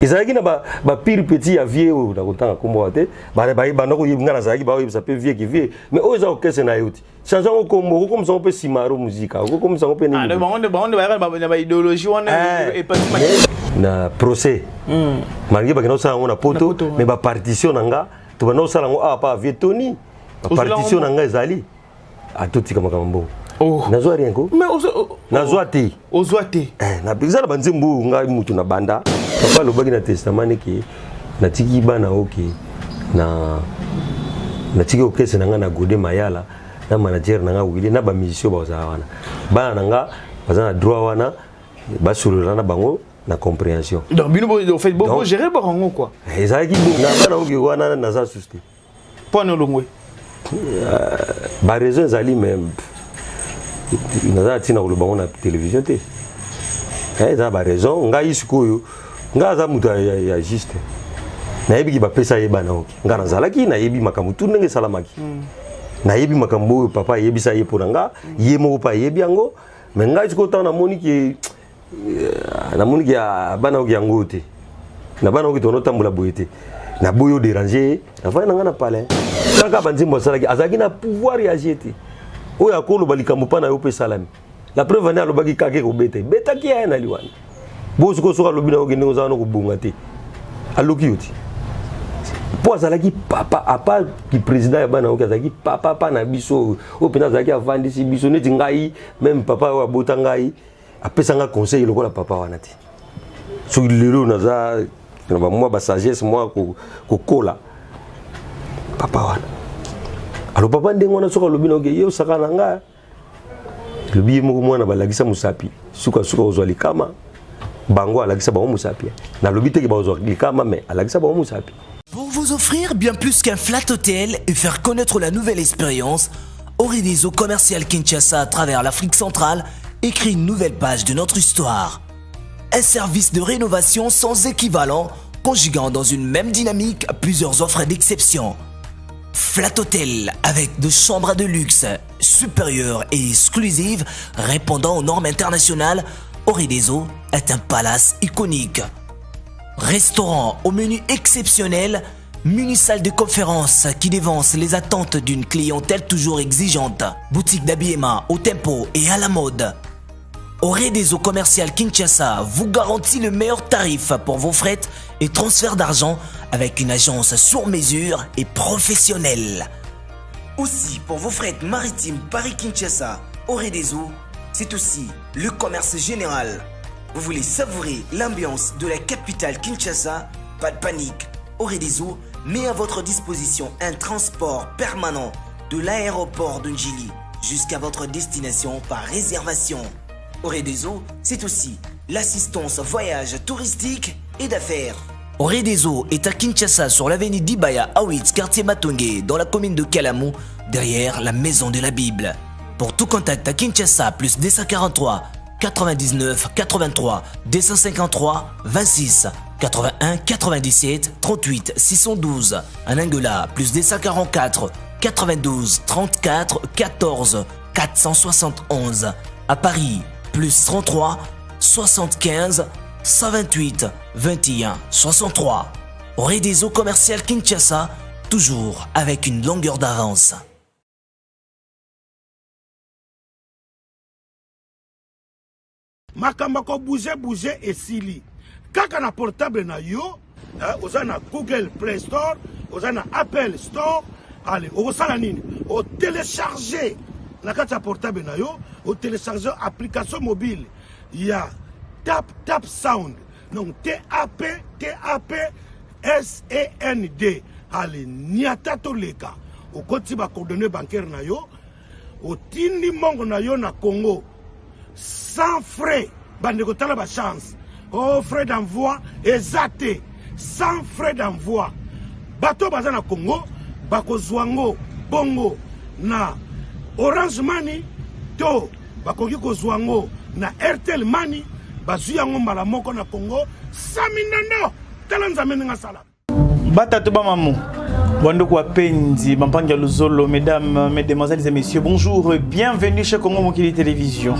ezalaki na ba pire petit ya vieux na kotanga kombo te ba ndako yebinga na zalaki ba ça peut vieux qui vieux mais oza okese na yoti change ngo kombo comme ça on peut simaro musique comme ça on peut ah on ba idéologie on na procès malgré ba kena sala ngona poto mais ba partition nanga to ba no sala ngo a pa vieux Tony ba partition nanga ezali a tout tika makambo nazwa rien ko mais nazwa te na bizala banzembu nga mutu na banda papa lobaki na testament ki na tiki bana oki na tiki okese nanga na gode mayala na manager nanga wili na ba musicien ba za wana bana nanga bazana droit wana basulula na bango na compréhension donc bino au fait beaucoup gérer barango quoi ezaki bo na bana oki wana na za suste point longwe ba raison zali même naza tina ko bango na télévision te za ba raison nga isikoyo nga za mutu ya juste na yebi ki ba pesa yeba na oki nga nazalaki na yebi makamutu ndenge salamaki na yebi makambo papa yebi sa yepo nga ye moko pa yebi yango mais nga isiko ta na moniki ya bana oki yango te na bana oki tono tambula boyete na boyo déranger na fa nga na palais kaka banzimbo salaki azaki na pouvoir ya jeter oya kolo balikambo pa na yo pe salami la preuve na lobaki kake ko beta ki ya na liwani bozo ko soka lobina o gende ozana ko bunga te aloki yoti po azalaki papa apa ki président ya bana o azalaki papa na biso o pena azalaki avandi si biso neti ngai même papa wa bota ngai apesa nga conseil lokola papa wana te so lelo naza na ba moi ba sagesse moi ko kola papa wana alors papa ndengo na soka lobina o ge yo saka na nga lobi moko mwana balagisa musapi suka ozwa likama bango alagisa bango musapi na lobi te ke ba ozwa likama mais alagisa bango musapi. Pour vous offrir bien plus qu'un flat hôtel et faire connaître la nouvelle expérience, Orideso Commercial Kinshasa à travers l'Afrique centrale écrit une nouvelle page de notre histoire. Un service de rénovation sans équivalent, conjuguant dans une même dynamique plusieurs offres d'exception. Flat Hotel avec de chambres de luxe supérieures et exclusives répondant aux normes internationales, Orideso est un palace iconique. Restaurant au menu exceptionnel, mini-salle de conférence qui dévance les attentes d'une clientèle toujours exigeante, boutique d'habillement au tempo et à la mode. Orideso Commercial Kinshasa vous garantit le meilleur tarif pour vos frais et transferts d'argent avec une agence sur mesure et professionnelle. Aussi, pour vos frais maritimes Paris-Kinshasa, Orideso, c'est aussi le commerce général. Vous voulez savourer l'ambiance de la capitale Kinshasa? Pas de panique. Orideso met à votre disposition un transport permanent de l'aéroport de Njili jusqu'à votre destination par réservation. Orideso, c'est aussi l'assistance voyage touristique et d'affaires. Orideso est à Kinshasa sur l'avenue d'Ibaya Awitz, quartier Matongé, dans la commune de Kalamou, derrière la maison de la Bible. Pour tout contact à Kinshasa, plus 243 99 83 253 26 81 97 38 612. En Angola, plus 244 92 34 14 471. À Paris, plus 33 75 128 21 63. Orideso Commercial Kinshasa, toujours avec une longueur d'avance. Makamba ko bouger et sili. Kaka na portable na yo, oza na Google Play Store, oza na Apple Store, allez, osala nini? O télécharger na kata portable na yo, o télécharger application mobile. Il y a Tap Sound. Donc TAP SAND. Allez, niata to leka. O koti ba coordonnées bancaires na yo, o tindi mongo na yo na Congo. Sans frais, bandeko tala ba chance. Oh, frais d'envoi exacté. Sans frais d'envoi. Bato baza na Congo, bako zwango bongo na Orange Money to bakoki ko zwango na Airtel Money, bazu yango mbala moko na Congo, 100 000 nano. Tala nzambe nga sala. Bata to ba mamu. Wandoko Apendi, Mampanga Luzolo, mesdames, mesdemoiselles et messieurs, bonjour et bienvenue chez Congo Mokili Télévision.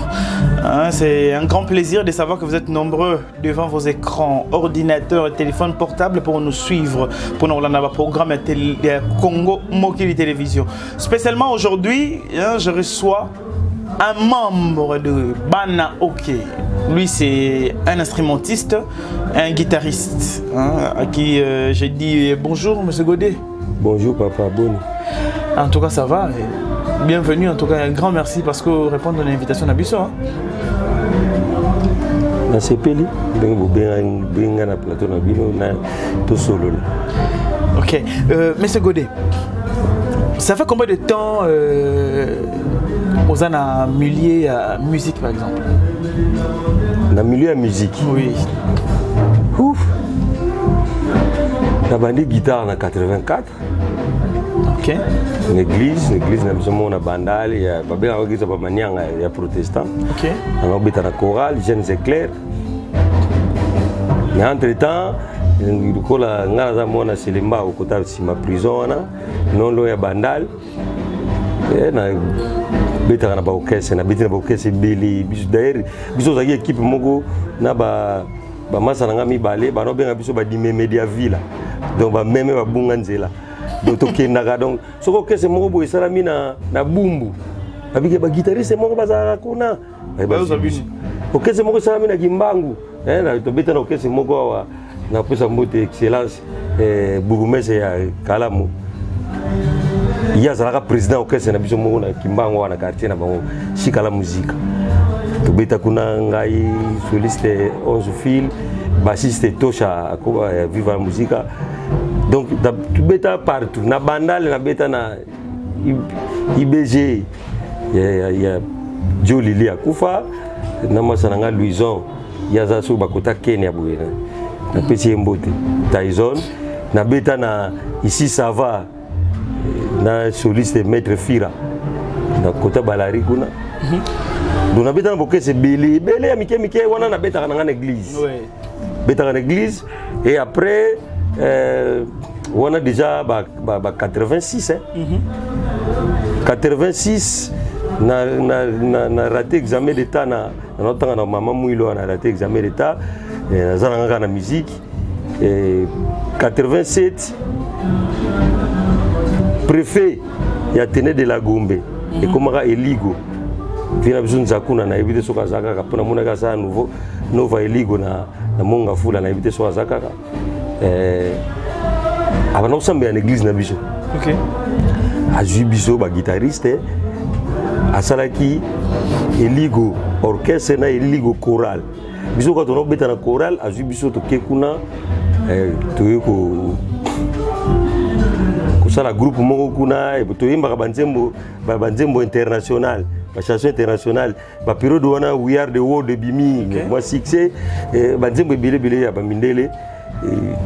C'est un grand plaisir de savoir que vous êtes nombreux devant vos écrans, ordinateurs et téléphones portables pour nous suivre, pour nous regarder le programme de Congo Mokili Télévision. Spécialement aujourd'hui, je reçois un membre de Bana Ok. Lui, c'est un instrumentiste, un guitariste, à qui j'ai dit bonjour, monsieur Godet. Bonjour, papa, Boni. En tout cas, ça va. Et bienvenue, en tout cas, un grand merci parce que vous répondez à l'invitation d'Abisso. Na sepeli, vous bien na plateau na bino na tout solo. Ok, monsieur Godet, ça fait combien de temps vous avez un milieu à musique, par exemple? Dans le milieu de la musique? Oui. Ouf. J'ai bandé guitare en 84. Ok. L'église, nous avons bandal, il y a il y a protestant. Ok. On a été dans la chorale, jeunes éclairs. Mais entre-temps, nous avons été au côté de ma prison, non loin de bandal. Beta na ba orchestre na beta na ba orchestre beli biso d'ailleurs biso za équipe moko na ba masa na mi balé ba no benga biso ba di media ville donc ba meme ba bunga nzela donc to kenda donc soko orchestre moko bo esala mi na bumbu abike ba guitariste moko bazala kuna ba biso orchestre moko esala mi na kimbangu na to beta na orchestre moko wa na pesa mbote excellence burumese ya Kalamu. Il y a un président orchestre na biso moko na kimbango wana quartier na bango shika la musique to beta kuna ngai soliste 11 fil bassiste tosha viva la musique donc to beta partout na bandal na beta na IBG ya Joli li akufa na masana nga Louison ya za so bakota Kenya boye na pesi mbote Tyson na beta na ici ça va na soliste maître Fira na kota balari kuna donc beta na boke c'est belé ya mike wana na beta na église beta na église et après on a déjà 86 86 na raté examen d'état na notre maman Mouilo na raté examen d'état na na musique et 87 préfet ya Tene de la Gombe et comment Eligo vina biso nzakuna na ebite soka zakaka pona mona ka sa nouveau nova Eligo na monga fula na ebite soka zakaka abana osambe na église na biso. OK. Azui biso ba guitariste asalaki Eligo orchestre na Eligo choral biso ko to beta na choral azui biso to kekuna to yeko la groupe moko kuna to yimba banzembo international ba chanson international ba période wana we are the world de bimi moi succès banzembo bilebile ya bamindele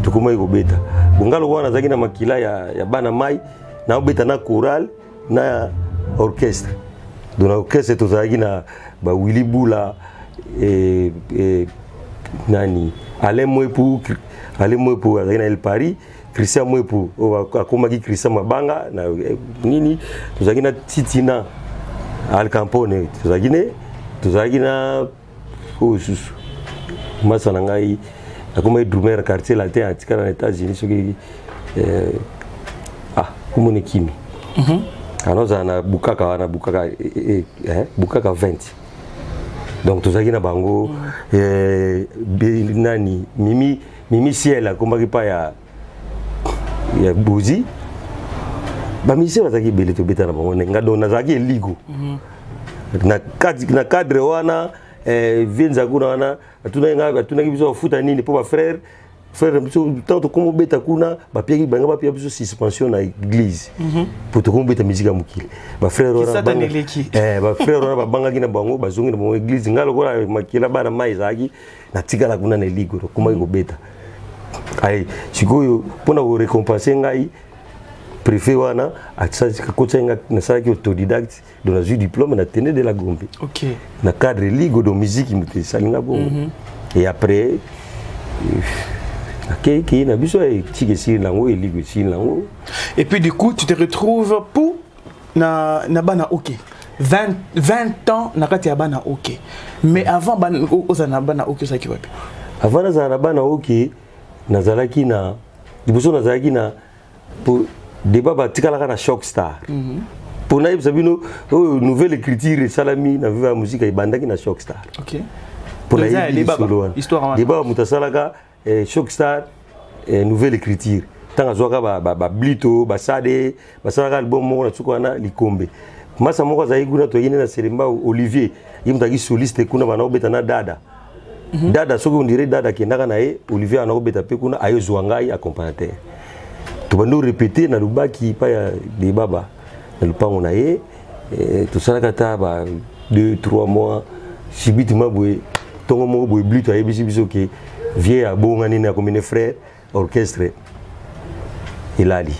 to kuma iko beta bungalo wana zaki na makila ya bana mai na beta na choral na orchestre donc orchestre to zaki na ba Willy Bula nani Alain Mwepu zaki na El Paris Christian Mwepu akomaki Christian Mabanga na nini tozaki na Titina Al Campone tozaki na susu masa na ngai akomaki drummer quartier latin atikala na États-Unis soki kumone kimi anoza na bukaka Bukaka 20 donc tozaki na bango nani Mimi Ciel akomaki pa ya Bozi ba mise bazaki bele to beta na bango ngado nazaki Eligo na cadre wana vinza kuna wana atuna kibiso futa nini po ba frère biso tant comme beta kuna ba piaki banga ba pia biso suspension na église pour to comme beta musique mukile ba frère wana ba frère wana ba banga kina bango bazongi na bango église ngalo kola makila bana mai zaki na tikala kuna na Eligo kuma iko beta ay sikoyo pona ko récompenser ngai préfet wana atsaji kakotsenga na saki autodidacte dans la diplôme na Tene de la Gombe. OK. Na cadre ligo de musique muté salinga bon. Et après qui n'a besoin de tirer sur l'ango et ligue sur l'ango. Et puis du coup, tu te retrouves pour na bana ok. 20 ans na kati ya bana ok. Mais avant bana bana ok ça qui va. Avant na bana ok nazalaki na liboso nazalaki na pour débat batikala na Shock Star. Pour naïb sabino nouvelle écriture salami na viva musique et bandaki na Shock Star. OK. Pour naïb histoire débat mutasalaka Shock Star nouvelle écriture. Tanga zoka ba blito ba sade ba salaka album mo na tsukwana likombe. Masa moko za iguna to yine na Selemba Olivier yimtaki soliste kuna bana obeta na dada. Dada soko on dirait dada ki ndaka na ye Olivier ana obeta pe kuna ayo zwangai accompagnateur. To bando répéter na lubaki pa ya de baba na lupango na ye to salaka ta ba 2-3 mois sibitima boy tongo mo boy blito aye biso ke vie a bongani na comme frère orchestre Ilali.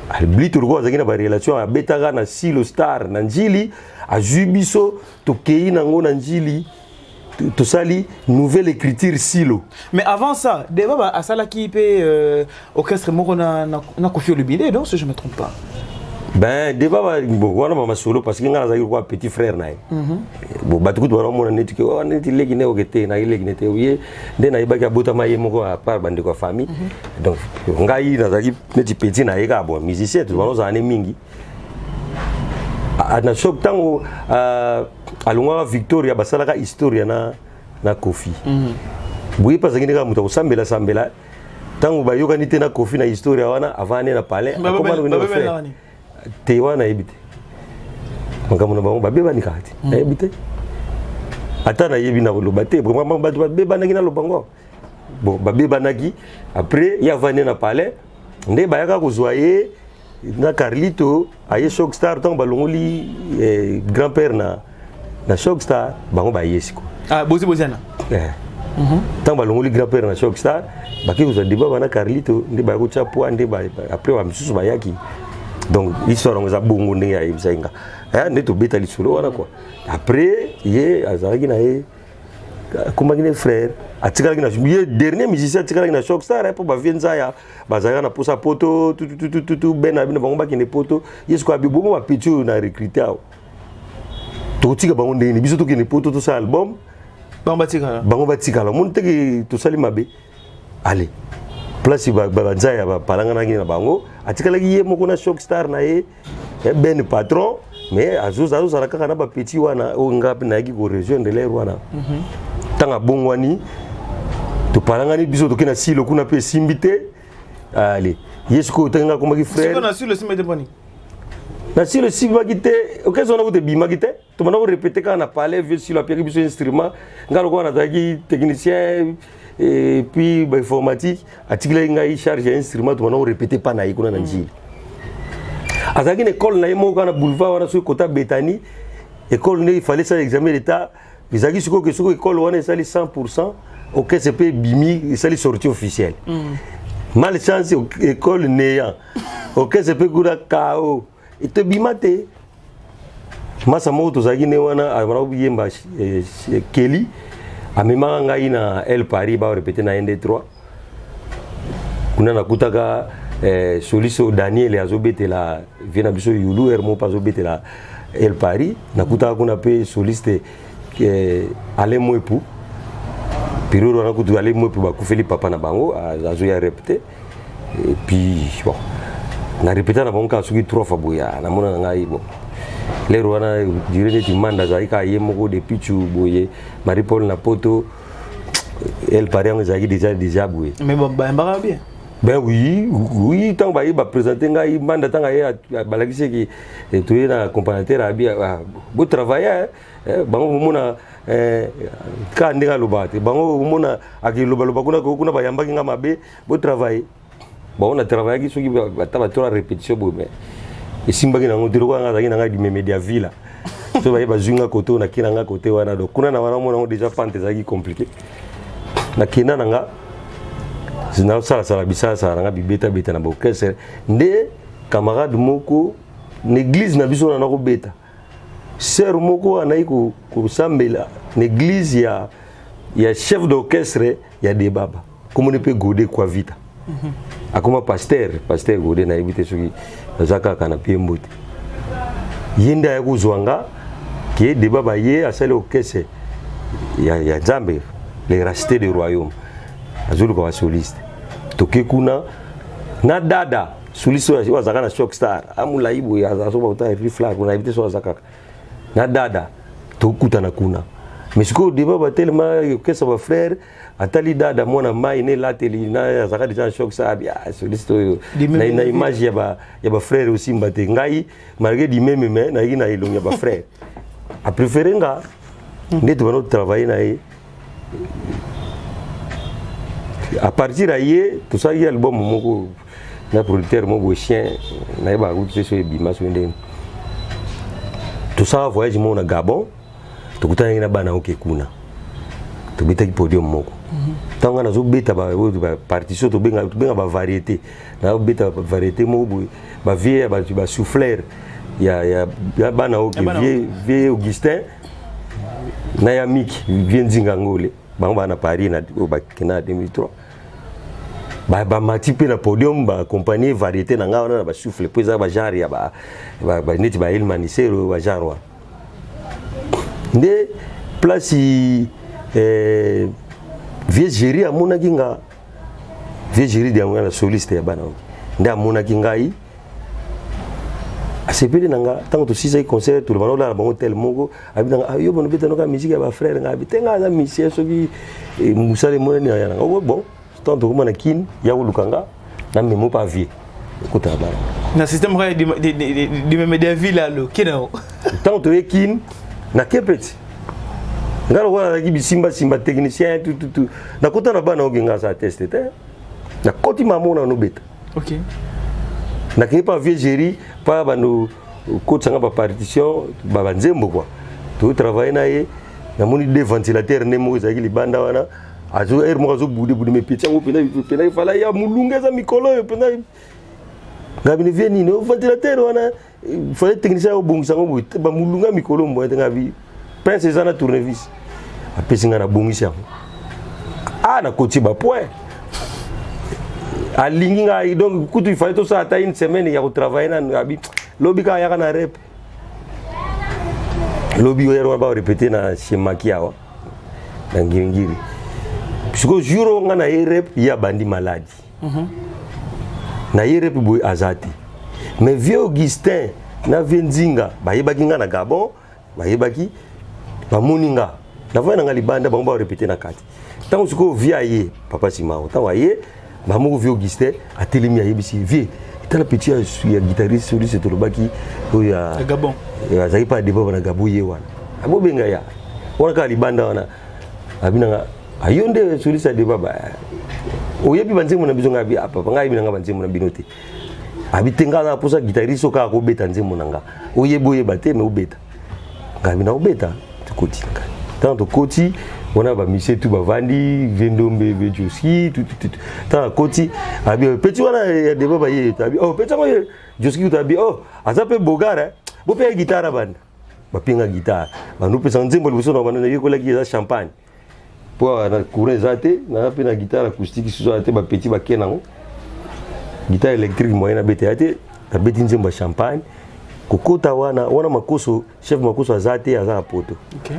Al blito ko azakina ba relation a betaka na Silo Star na Njili a jubiso to kei nango na Njili to sali nouvelle écriture Silo. Mais avant ça, Debaba a sala qui peut orchestre moko na Kofi Olomide, non si je me trompe pas. Ben Debaba bon wana mama solo parce que ngala zakiri quoi petit frère na ye. Bon batuku to wana neti ke o neti legi ne okete na legi nete oye nde na ibaki abota maye moko a part bande ko famille. Donc ngai na zaki neti petit na ye ka bon musicien to wana za ane mingi. Na Shock tango alunga Victoria basalaka historia na Kofi. Buyi pasaki ndeka muta usambela sambela tango bayoka nite na Kofi na historia wana avane na palais akoma no faire. Tewana ebite. Makamuna bango babeba nikati. Ebite. Ata na yebi na loba te vraiment batu babeba na kina lobango. Bon babeba naki après ya vane na palais nde bayaka kozwaye na Carlito aye Shock Star tant balongoli grand-père na Shock Star bango ba yesiko bozana tant balongoli grand-père na Shock Star baki ko débat bana Carlito ndi ba ko chapo ande ba après wa misusu ba yaki donc histoire ngo za bongo ndenge ya ibsainga ndi to beta lisolo wana quoi après ye azalaki na ye comme un frère atikala na dernier musicien atikala na Shock Star pour ba vienza ya bazaka na posa poto tout ben abina bango ba kine poto yesko abibo ba pichu na recruter to tika bango ndeni biso to kine poto to sa album bango batikala mon teki to sali mabe allez place ba banza ya ba palanga na bango atikala ye moko na Shock Star na ye ben patron mais azuza salaka na ba petit wana o ngapi na ki ko rejoindre les wana tanga bongwani to parangani biso to kena Silo kuna pe simbite allez yesko tanga komaki frère siko na Silo simbite boni na Silo simbite okazo na ko te bimagite to mana ko répéter kana parler vieux Silo apia biso instrument ngalo ko na taki technicien et puis ba informatique atikila ngai charge instrument to mana ko répéter pa na ikuna na Njili azaki na école na yemo kana boulevard wana so kota Betani école ne il fallait ça examen d'état bizaki siko que siko école wana sali 100% OK c'est pas bimi sali sortie officielle malchance école néant OK c'est pas kura KO et te bimate masa moto zaki ne wana amara yemba Kelly amema ngai na El Paris ba répéter na ND3 kuna nakutaka Soliso Daniel azobetela vena biso yulu hermo pazobetela El Paris nakutaka kuna pe soliste ale mwepu piroro na kutu ale mwepu ba kufeli papa na bango azo ya répéter et puis bon na répéter na bango ka suki 3 fois boya na mona ngai bon lero wana direne timanda za ika yemoko de pichu boye Marie Paul na poto El Paris on zaki déjà boye mais bon ba bien. Ben oui, tant que va présenter ngai manda tant que balakise ki tu es na accompagnateur abi beau travailler bango mona ka ndinga lobate bango mona akiloba loba kuna ba yamba kinga mabe beau travailler bon on a travaillé ki soki ba tora répétition bo mais esimba ki na ngotiro kwa ngazaki na ngai di media villa so ba zunga koto na kinanga kote wana do kuna na wana mona déjà pante zaki compliqué na kina nanga zina sala bisa nga bibeta beta na orchestre nde camarade moko l'église na biso na ko beta sœur moko anayi ko sambela l'église ya chef d'orchestre ya Debaba comment on peut goder quoi vite akoma pasteur goder na ibite soki zaka kana piembote yenda ya kuzwanga qui est débat baye asale okese ya Nzambe les rachetés du royaume azulu kwa soliste toke kuna na dada soliste wa zakana shock star amula ibu ya zasoba uta reflag kuna ibite so zakaka na dada tokutana kuna mais siko débat ba tellement okese ba frère atali dada mwana mai ne lateli na zakadi jan shock star ya soliste na image ya ba frère aussi mbate ngai malgré di même mais na ina ilonga ba frère a préféré nga ndeti bano travailler na ye à partir d'hier tout ça y album moko na producteur moko chien na ba route sur bima so ndem tout ça voyage mo na Gabon to kutana na bana oke kuna to beta ki podium moko tanga na zo beta ba partition to benga ba variété na beta variété moko ba vie ba souffleur ya bana oke vie Augustin na ya Miki vie Nzingangole banga na Paris na ba kina 2003 ba matipe na podium ba compagnie variété na nga na ba souffle poza ba genre ya ba neti ba ilmanisero ba genre nde place vie géri amona kinga vie géri dia ngana soliste ya bana nde amona kinga yi asepeli nanga tango to sisa concert to bana la bango tel mongo abitanga yo bono beta no ka musique ya ba frère nga bitenga za musicien soki musale mona ni ya nga bon tant que mon akin ya ulukanga na memo pa vie écoute ba na système ra de même de vie là le kinao tant que ekin na kepeti ngalo wala ki bisimba technicien tout na kota na bana ogenga sa tester te na koti mamona no beta OK na ki pa vie géri pa bano kotanga ba partition ba nzembo quoi to travailler na ye na moni de ventilateur ne mo za ki libanda wana azo mo zo budi me pizza ngo pena fala ya mulungeza mikolo yo pena ngabi ne vieni no ventilateur wana fala technicien o bongisa ngo ba mulunga mikolo mbo ngabi pense za na tournevis apesi nga na bongisa na koti ba point alingi nga donc kutu il fallait tout ça ata une semaine ya ko travailler na ngabi lobi ka ya kana rep lobi yo ba répéter na schéma kiawa na ngingiri puisque jour on a rep ya bandi maladie na rep boy azati mais vieux Augustin na Venzinga ba yebaki nga na Gabon ba yebaki ba moninga na voya nga libanda ba mba répéter na kati tant siko via ye papa Simao tant waye ba mo vieux Augustin atelemi ayebisi vie tala petit ya guitariste sur ce tolobaki ya Gabon ya zai pa debo na Gabon ye wana abo benga ya wana ka libanda wana abinanga ayonde solisa de baba oyebi banzemu na bizonga bi apa ngai binanga banzemu na binote abitenga na posa guitariste ka ko beta nzemu nanga oyebo bate me obeta ngai bina obeta tukoti tanto koti wana ba mise tu ba vandi vendombe bejoski tout tant koti abi petit wana de baba ye tabi petit mo joski tabi azape bogara bo pe guitare banda ba pinga guitare ba no pesa nzembo liboso na bana ye ko la guitare champagne pour na courant zate na pe na guitare acoustique sur zate ba petit ba kenango guitare électrique moyenne BTAT ta beti nzembo champagne kokota wana makoso chef makoso azate aza poto OK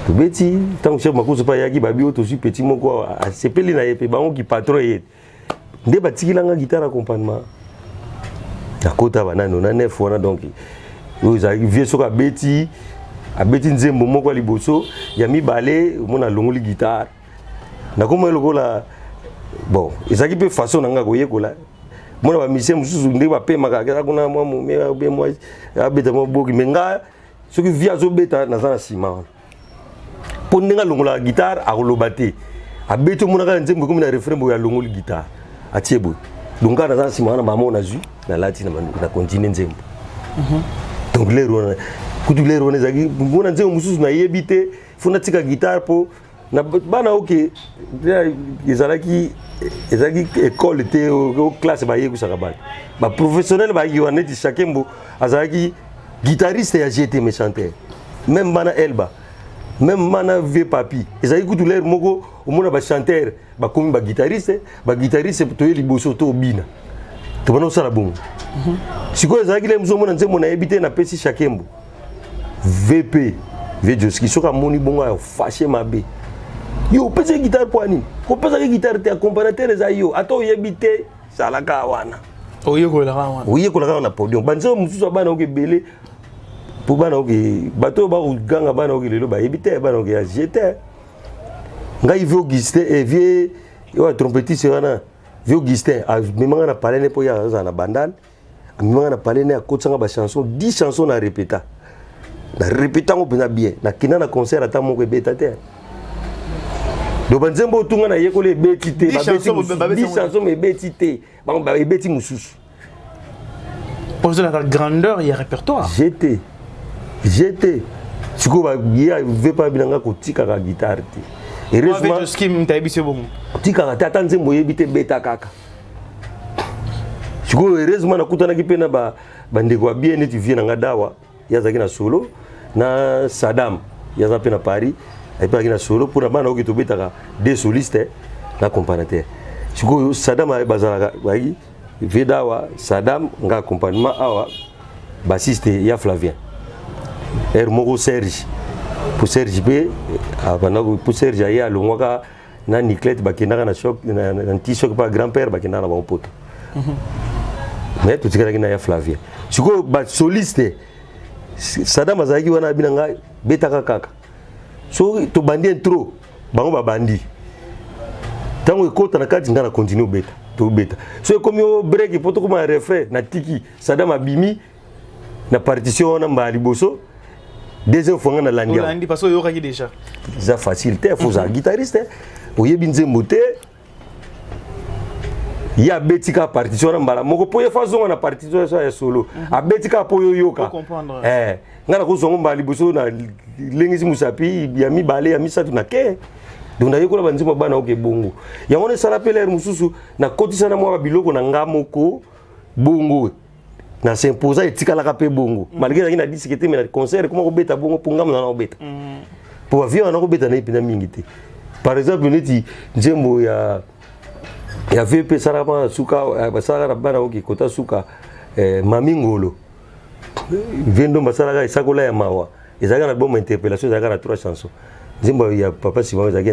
to beti tant chef makoso pa yaki ba bio to su petit moko asepeli na yepe bango ki patron ye nde batikilanga guitare accompagnement akota bana na nef wana donc vous avez vieux soka beti abeti nzembo moko liboso ya mibale mona longoli guitare na koma lokola bon ezaki pe façon nanga ko yekola mona ba musicien mususu nde ba pe makaka kuna mwa mumela be mwa abeta mo boki menga soki via zo beta na za sima po ndenga longola guitare akoloba te abeti mona ka nzembo comme na refrain bo ya longoli guitare atiebo longa na za sima na mama na zu na lati na continue nzembo donc lero kutu lero nezaki mbona nzembo mususu na yebite funa tika guitare po na bana oke ezalaki école te au classe ba yeku sakabati ba professionnel ba yiwaneti chacun bo azalaki guitariste ya GT mais chanteur même bana Elba même mana vieux papi ezali kutu l'air moko omona ba chanteur ba komi ba guitariste to yeli boso to bina to bana osala bongo sikoyo ezalaki le mzomona nzembo na yebite na pesi chakembo VP Vejoski soka moni bongo ya fâché mabe yo pese guitare po ani ko pesa ke guitare te accompagnateur eza yo ato yebite salaka wana oye ko la na podium banzo mususu bana okebele pour bana oke bato ba ganga bana oke lelo ba yebite bana oke ya jeter ngai vieux Augustin et vieux yo trompettiste wana vieux Augustin a memanga na parler ne po ya na bandal memanga na parler ne akotsanga ba chanson 10 chansons na répéta na répéta ngo pena bien na kina na concert ata moko beta te do banzembo tunga na yekole beti te ba beti chanson me beti te ba beti mususu pour la grandeur il y a répertoire j'étais siko ba ya veut pas bilanga ko tika ka guitare te heureusement je skim taibise bon tika ka tata nzembo yebite beta kaka siko heureusement na kutana kipena ba ndeko bien neti vie na ngadawa yazaki na solo na Saddam yazapi na Paris ayipaki na solo pour na bana oki tobetaka des solistes na accompagnateur siko Saddam bazalaka baki vedawa Saddam nga accompagnement awa bassiste ya Flavien moko Serge pour Serge B abana pour Serge ya longwaka na Niclette bakendaka na choc na anti-choc pa grand-père bakendaka na ba poto mais tout ce na ya Flavien siko ba soliste Saddam azaki wana binanga betaka kaka so to bandi intro bango ba bandi tango ekota na kati ngana continue beta to beta so comme yo break poto comme un refrain na tiki Saddam abimi na partition na mbali boso deuxième fois na landia landi parce que yo kaki déjà ça facile te faut ça guitariste oyebi nzembo te ya betika partition na mbala moko po ye façon na partition ya solo a betika po yo yoka ngana ko zongo mbali boso na lengisi musapi ya mibale ya misatu na ke donc na yekola banzima bana oke bongo yango ne sala peler mususu na kotisa na mwa biloko na ngamoko bongo na s'imposa etikala ka pe bongo malgré na disquete mais na concert comment ko beta bongo pour ngam na obeta pour avion na ko beta na ipina mingi te par exemple neti nzembo ya VP Sarama suka basara bana oki kota suka mamingolo vendo basara isakola ya mawa ezaka na bonne interpellation ezaka na 3 chansons nzembo ya papa Simon ezaka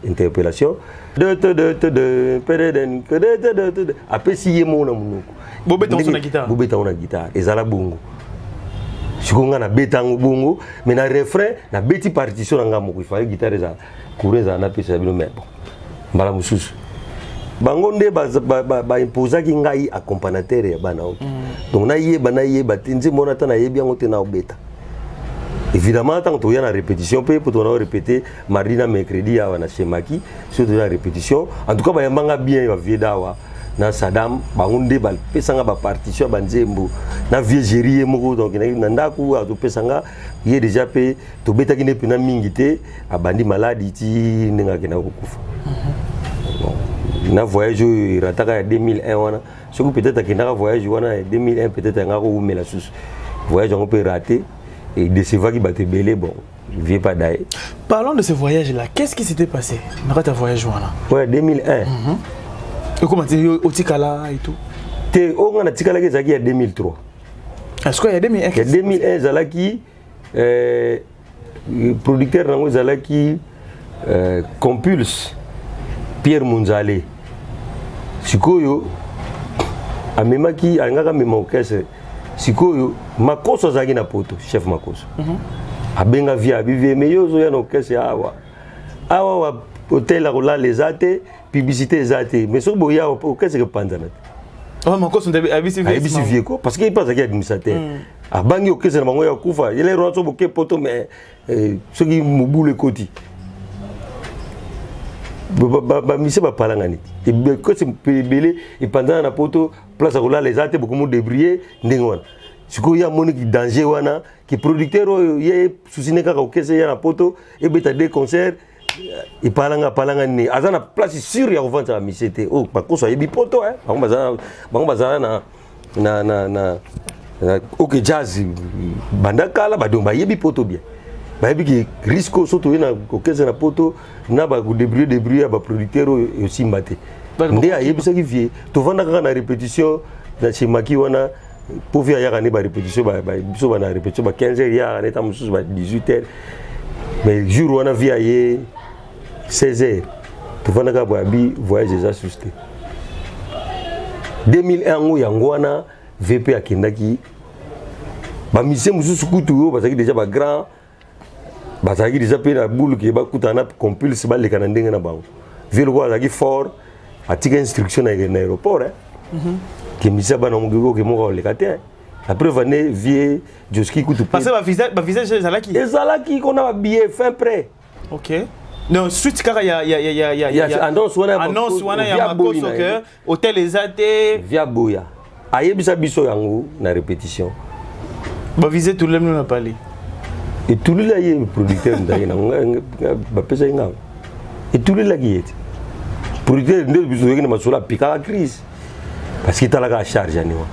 interpellation de pereden apesi yemo na munoko bobeta na guitare ezala bongo sikonga na betango bongo mais na refrain na beti partition na ngamo il fallait guitare za kureza na pesa bino mais bon mbala mususu bango nde ba imposaki ngai accompagnateur ya bana oki donc na yeba tinzi mona tana yebi yango te na obeta évidemment tant que tu na répétition pe pour ton répéter mardi na mercredi ya na Shemaki surtout la répétition en tout cas ba yambanga bien ya Viedawa na Saddam bango nde ba pesanga ba partition ba nzembo na viegerie moko donc na ndaku a to pesanga ye déjà pe to beta ki ne pina mingi te abandi maladi ti ninga kena kukufa na voyage rataka ya 2001 wana soko peut-être akendaka voyage wana 2001 peut-être ngako umela susu voyage on peut rater et décevaki batebele bon vie pas d'ailleurs. Parlons de ce voyage là, qu'est-ce qui s'était passé dans ta voyage wana? Ouais 2001. Et comment tu au Tikala et tout? Te on a Tikala qui zaki ya 2003. Est-ce qu'il y a 2001? Il y a 2001 zalaki producteur nango zalaki Compulse Pierre Munzale sikoyo amemaki angaka mema orchestre sikoyo makoso azaki na poto chef makoso abenga via bive meyozo ya na orchestre awa wa hotel la les ate publicité ezate mais so boya orchestre panzana makoso abisi vie ko parce que il passe qui administrateur abangi orchestre na bango ya kufa ile roto boke poto mais soki mobule koti ba mise ba palangani et que c'est belé et pendant na poto place à les ate beaucoup de débrouiller ndengona siko ya monique danger wana qui producteur ye susine kaka okese ya na poto et beta des concerts et palanga ni azana place sûre ya revendre mise te oh ba ko so yebi poto bango bazana na ok jazz banda kala ba donc ba yebi poto bien bayebi ki risque so to na okeza na poto na ba ko débrouiller ba producteur aussi mbaté ndé ayebisa ki vie to vanda kaka na répétition na chimaki wana pour via yaka ne ba répétition ba biso ba na répétition ba 15h ya na tam sous ba 18h mais jour wana via ye 16h to vanda ka ba bi voyage déjà susté 2001 ngo yango wana VP akendaki ba mise mususu kutu yo bazaki déjà ba grand bazaki déjà pe na boule ki ba kutana compulse ba lekana ndenge na bango ville ko azaki fort atika instruction na aéroport qui misa bana mugiko ke moko lekate après vané vie Joski kutu parce que ba visage ezalaki qu'on a billet fin prêt. OK. Non, suite kaka ya annonce wana ya makoso que hôtel ezate via boya ayebisa biso yango na répétition ba visé tout le monde na parler et tout le laye producteur ndayina ba pesa inga et tout le laye producteur ndel biso yekina masola pika la crise parce que talaka charge ani wa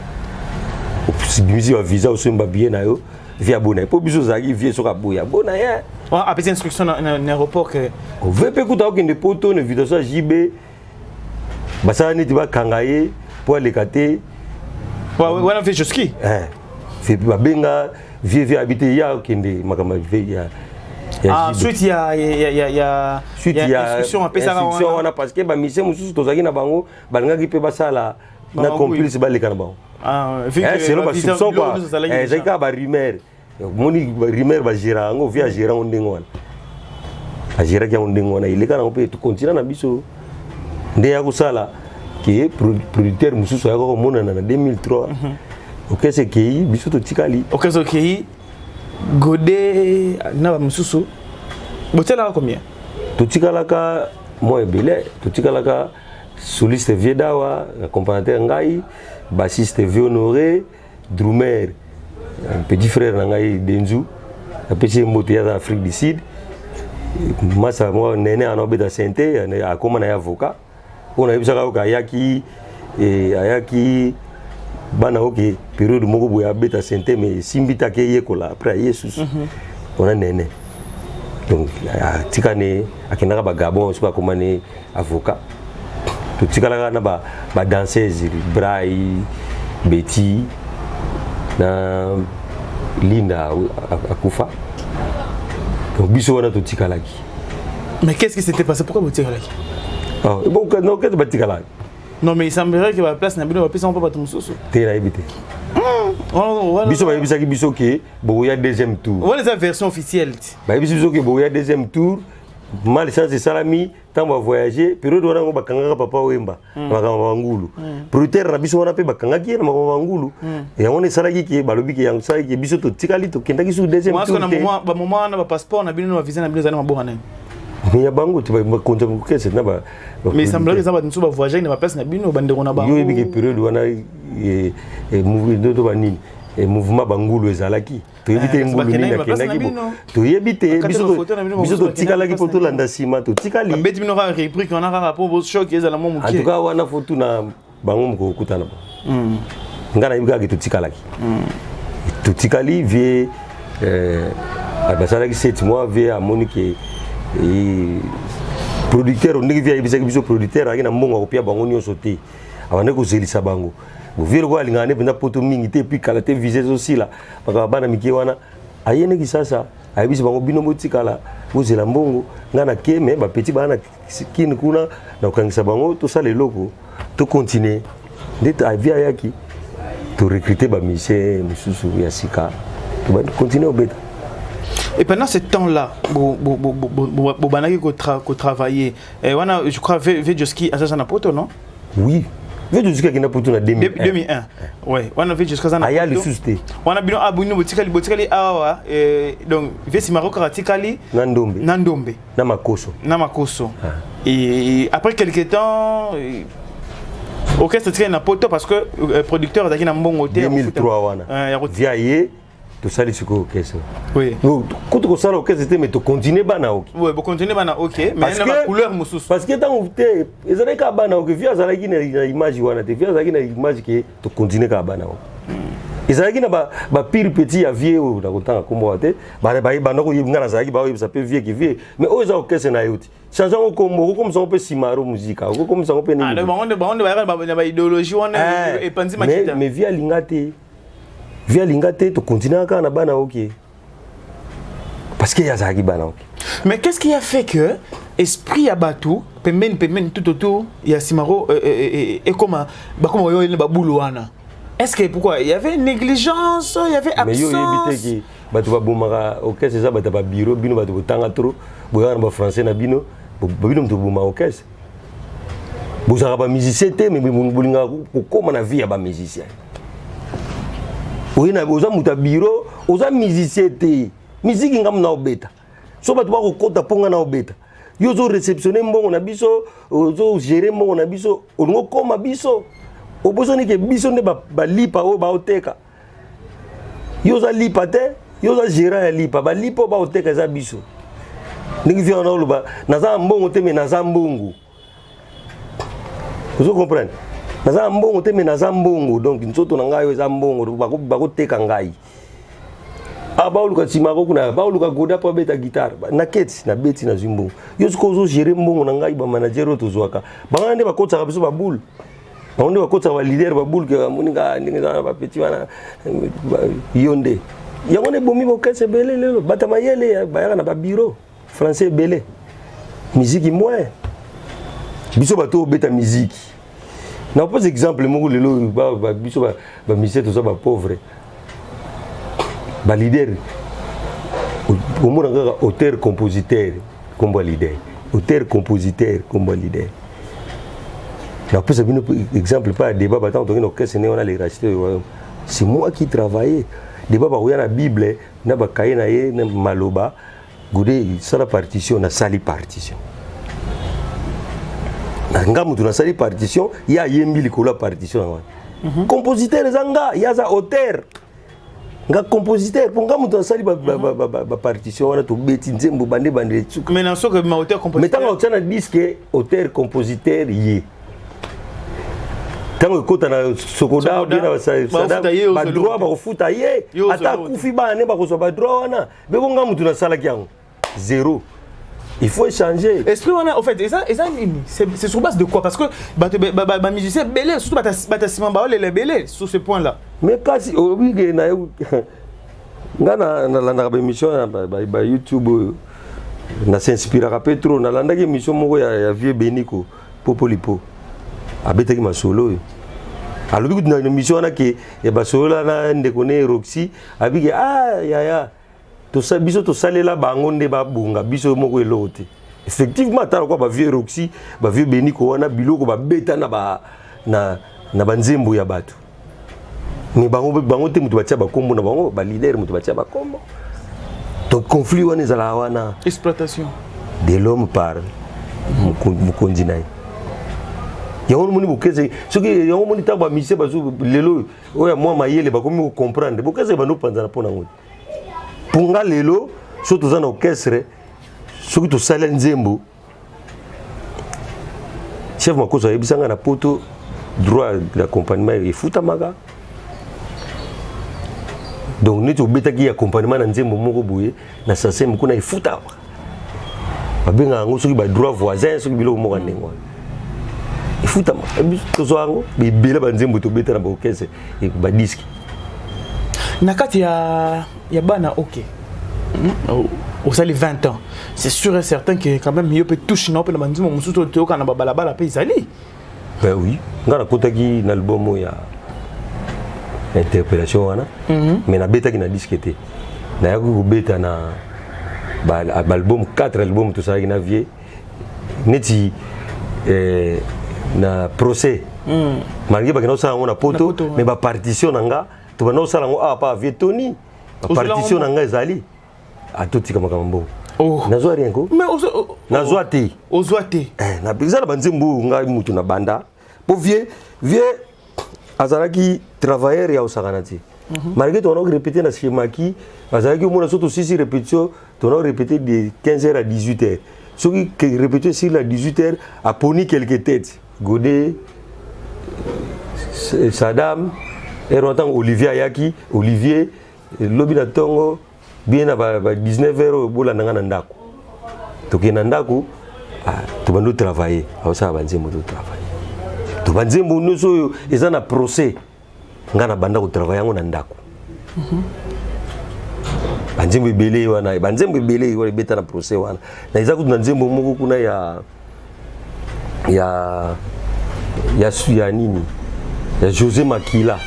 bisi wa visa osomba bien na yo via bona po biso zaki vie soka boya bona ya wa apesi instruction na aéroport que o vepe kuta okende poto ne video so jibe basala neti bakangaye po alekate wana fait Joski fait babenga vie habité ya okende makama vie ya suite ya instruction apesa wana parce que ba mission mususu tozaki na bango balingaki pe basala na complice baleka na bango c'est le soupçon quoi c'est ka ba rumeur moni rumeur ba gérant ngo via gérant ndingo wana a gérant ki ndingo wana ileka na pe tu continue na biso nde ya kusala ki producteur mususu ya ko mona na 2003 OK c'est ki biso to tikali OK c'est ki Godé na ba mususu botela combien to tikalaka moi belé to tikalaka soliste Viedawa accompagnateur ngai bassiste Vieux Honoré drummer un petit frère ngai Denzu a petit moto ya Afrique du Sud masa moi nene anobeta santé a comme na avocat on a bisaka ka yaki et ayaki bana OK période moko boya beta santé mais simbita ke yekola après yesus on a nene donc tikane akinaka ba Gabon so comme ne avocat to tikala na ba danseuse Brai Betty na Linda akufa donc biso wana to tikalaki. Mais qu'est-ce qui s'était passé? Pourquoi vous tikalaki? Bon non qu'est-ce que tikalaki? Non mais il semblerait que la place n'a pas pu pas tout mususu. Tera ebité. Biso ba yebisaki biso ke boya deuxième tour. Voilà la version officielle. Ba yebisi biso ke boya deuxième tour. Mal chance salami tant va voyager période wana ngo bakanga papa wemba makamba ngulu producteur na biso wana pe bakanga ki na makamba ngulu et on est salaki ki balobi ki yang salaki biso to tikali to kendaki su deuxième tour ba moment na ba passeport na bino na visa na bino za na mabonga na mais ya bango tu ba konta ko kese na ba mais il semblerait que ça va nous ba voyager na ba place na bino ba ndeko na ba yo yebi ki période wana mouvement to ba nini et mouvement bangulu ezalaki to yebite ngulu ni na kendaki bo to yebite biso to tikalaki poto landa sima to tikali beti bino ka repris qu'on a rapport au choc ezala mo mukie en tout cas wana photo na bango mko kutana ba ngana yibika ki to tikalaki to tikali vie abasalaki 7 mois vie a Monique producteur on ngi vie yibisa biso producteur akina mbongo ko pia bango nyonso te abane ko zelisa bango vile kwa lingane penda poto mingi te puis kala te visé aussi là baka bana miki wana ayene ki sasa ayebisi bango bino motikala bozela mbongo ngana keme ba petit bana kini kuna na kangisa bango to sala loko to continuer ndeta avia yaki to recruter ba mise mususu ya sika to ba continuer au beta. Et pendant ce temps-là, banaki ko travailler wana je crois Joski à na poto non? Oui. Veut jusqu'à qu'il n'a pas tout en 2001. Ouais, on a vu jusqu'à ça. Aya le susté. On a bien abonné botikali awa donc vesi Maroc ratikali Nandombe. Namakoso. Et après quelques temps OK, c'est na poto parce que producteur daki na mbongo te 2003 wana. Via yé tout ça les suko OK ça. Oui. Donc quand on ça OK c'était mais to continuer bana OK. Oui, pour continuer bana OK, mais la couleur mususu. Parce que tant te ezana ka bana OK via zalaki na image wana te via zalaki na image que to continuer ka bana OK. ezalaki na ba pire petit ya vie oyo nakotanga kombo te bana koyebinga nazalaki baoyebisa mpe vie ki vie mais oyo eza orchestre na yo te change yango kombo okokomisa ngo mpe simaro muzika okokomisa ngo mpe nini baidéologie wana epanzi makita mais vie alinga te tokontinue kaka na bana oke parce que yazalaki bana oke. Mais qu'est-ce qui a fait que esprit ya bato pembeni tout autour ya simaro et comment yo ne babulu wana? Est-ce que pourquoi il y avait négligence, il y avait absence? Mais yo yebite ki bato babomaka orchestre eza bato ba bureau bino bato botanga trop boyana ba français na bino bino mto boma orchestre bozaka ba musicien te mais bolinga kokoma na vie ya ba musicien oyina oza muta bureau oza musicien te musique ngam na obeta so bato bakokota mponga na obeta yo zo réceptionner mbongo na biso ozo gérer mbongo na biso olingo koma biso obosani ke biso nde balipa oyo baoteka yo oza lipa te yo oza gérant ya lipa balipa oyo baoteka eza biso ndenge vi wana oloba naza mbongo te me naza mbongo ozo comprendre naza mbongo te me naza mbongo donc nzoto na ngai oyo eza mbongo bakoteka ngai baoluka simako kuna baoluka goda po beta guitare na keti na beti na zimbongo yo siko ozo gérer mbongo na ngai ba manager oyo tozwaka bangana nde bakotaka biso baboule on doit côté va leader ba boule que moninga ndinga ba petit wana yonde yangone bomi bokese belé lelo batama yele ba na ba bureau français belé musique moins biso bato beta musique na pose exemple moko lelo ba biso ba musicien to ça ba pauvre ba leader au monde nga auteur compositeur comme leader auteur compositeur comme leader. Na plus exemple pas débat battant donc orchestre on a les racheter c'est moi qui travaillais débat ba la Bible na ba kaye na ye na maloba goudé ça la partition na sali partition na ngamu tu na sali partition ya yembi likolo partition compositeur zanga ya za auteur nga compositeur pour ngamu tu na sali ba partition wana to beti nzembo bande tsuka mais na so que ma auteur compositeur mais tant on disque auteur compositeur yé tango kota na sokoda bina ba droit ba kofuta ye ata kufi ba ne ba ko so ba droit wana be bonga mutu na sala kiango zéro il faut changer esprit wana en fait c'est sur base de quoi parce que ba musicien belé surtout ba simamba les belé sur ce point là mais kasi obi na ngana na landa ba émission ba YouTube na s'inspirera pas trop na landa ki émission moko ya vieux Beniko Popolipo abetaki masolo alobi kuti na émission wana ke ya basolo na ndekone Roxy abiki ya to sa biso to salela bango nde babunga biso moko elote effectivement tala kwa ba vieux Roxy ba vieux Beniko wana biloko ba beta na banzembo ya bato mais bango te mutu batia bakombo na bango ba leader mutu batia bakombo donc conflit wana ezala wana exploitation de l'homme par mukonzi naye yango moni bokese soki yango moni taba mise bazo lelo oya mwa mayele bakomi ko comprendre bokese bano panza na pona ngoni punga lelo so toza na orchestre soki to sala nzembo chef makosa yebisanga na poto droit d'accompagnement et futa maga donc nito betaki accompagnement na nzembo moko boye na sasem kuna ifuta babenga ngo soki ba droit voisin soki bilo moko ndengo ifuta tozoango bibela banzembo to beta na bokese e ba disque na kati ya bana OK au sali 20 ans c'est sûr et certain que quand même il peut toucher na pe na banzembo musuto to kana balabala pe izali ben oui ngara kotaki na album ya interpellation wana mais na beta ki na disque te na yako ko beta na album 4 album to sali na vie neti na procès malgré ba kinosa ngona poto mais ba partition nanga to ba no sala ngo pa vietoni ba partition nanga ezali atoti kama mbo nazwa rien ko mais nazwa te na bizala banzembu ngai mutu na banda po vie azalaki travailleur ya osakanati malgré to on a répété na schéma qui azalaki mo na soto 6 répétitions to on a répété de 15h à 18h ceux qui répétaient sur la 18h a poni quelques têtes Godé, Saddam, Et longtemps Olivier ayaki, Olivier lobi na tongo bien na ba 19h bola nanga ndako. Toki na ndako to bando travailler, awasa banzembo to travailler. To banzembo noso eza na procès. Ngana banda ko travailler ngo na ndako. Banzembo ibele wana, banzembo ibele wale beta na procès wana. Na eza kutu na nzembo moko kuna ya nini? Ya José Makila.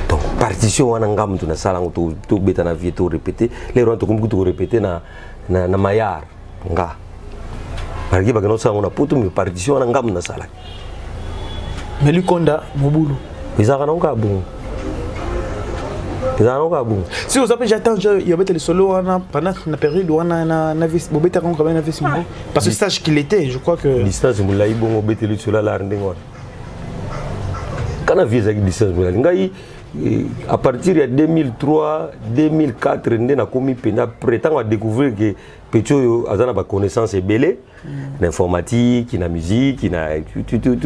Donc partition wana ngam tu na sala ngo to beta na vie to répéter. Les ronds to comme to répéter na mayar nga. Margi bagano sa ngona poto mi partition wana ngam na sala. Mais Lukonda Mobulu. Izaka na nga bon. Si vous avez j'attends il y avait le solo pendant la période où on a na bobeta quand même avait parce que stage qu'il était je crois que distance mulai bongo beteli solo la ndengwa. Kana visa ki distance mulai ngai à partir de 2003 2004 ndena komi pena prétend à découvrir que Pecho azana ba connaissance belé l'informatique, la musique, tout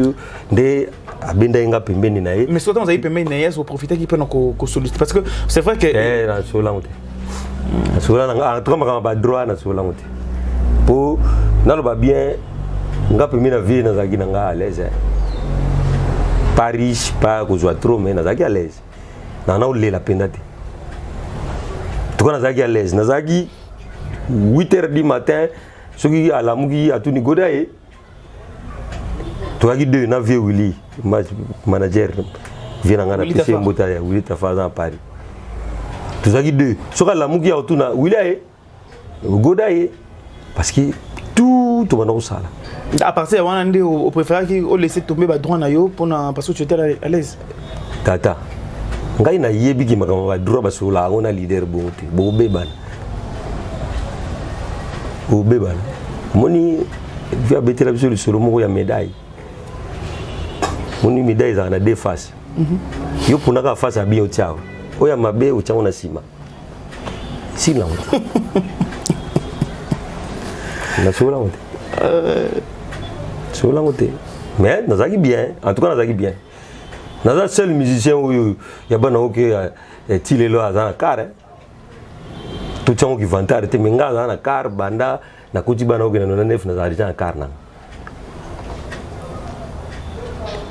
de abenda inga pembeni na ye. Mais surtout vous avez pembeni na ye pour profiter qui peut nous solliciter parce que c'est vrai que na sola ngote. Na sola nga en tout cas ba droit na sola ngote. Pour na lo ba bien nga pembeni na vie na zaki na nga à l'aise. Pas riche, pas kozwa trop mais na zaki à l'aise. Na na ole la pendate. Tout na zaki à l'aise, na zaki 8h du matin, ceux qui à la mougi à tout nigodaye. Toi qui deux na vieux Willy, manager, vient en Ghana, PC Mbotaya, Willy Tafaza à Paris. Tous qui deux, ceux qui à la mougi à tout na Willy, godaye, parce que tout le monde ça là. À partir de là, on préfère qu'on laisse tomber le droit parce que tu étais à l'aise. Tata, ngai na yebi ki makama droit parce que là on a leader bonté, bobé ban. Au bébé, moni via betela biso le solo moko ya médaille. Moni médaille za na deux faces. Yo punaka face à bien au tiao. Oya mabe au tiao na sima. Sila wote. Na sola wote. Sola wote. Mais nazaki bien, en tout cas nazaki bien. Naza seul musicien où ya bana oké tilelo azana kare. Tout chango qui vantare te menga na car banda na kuti bana ogena na nef na zali na car na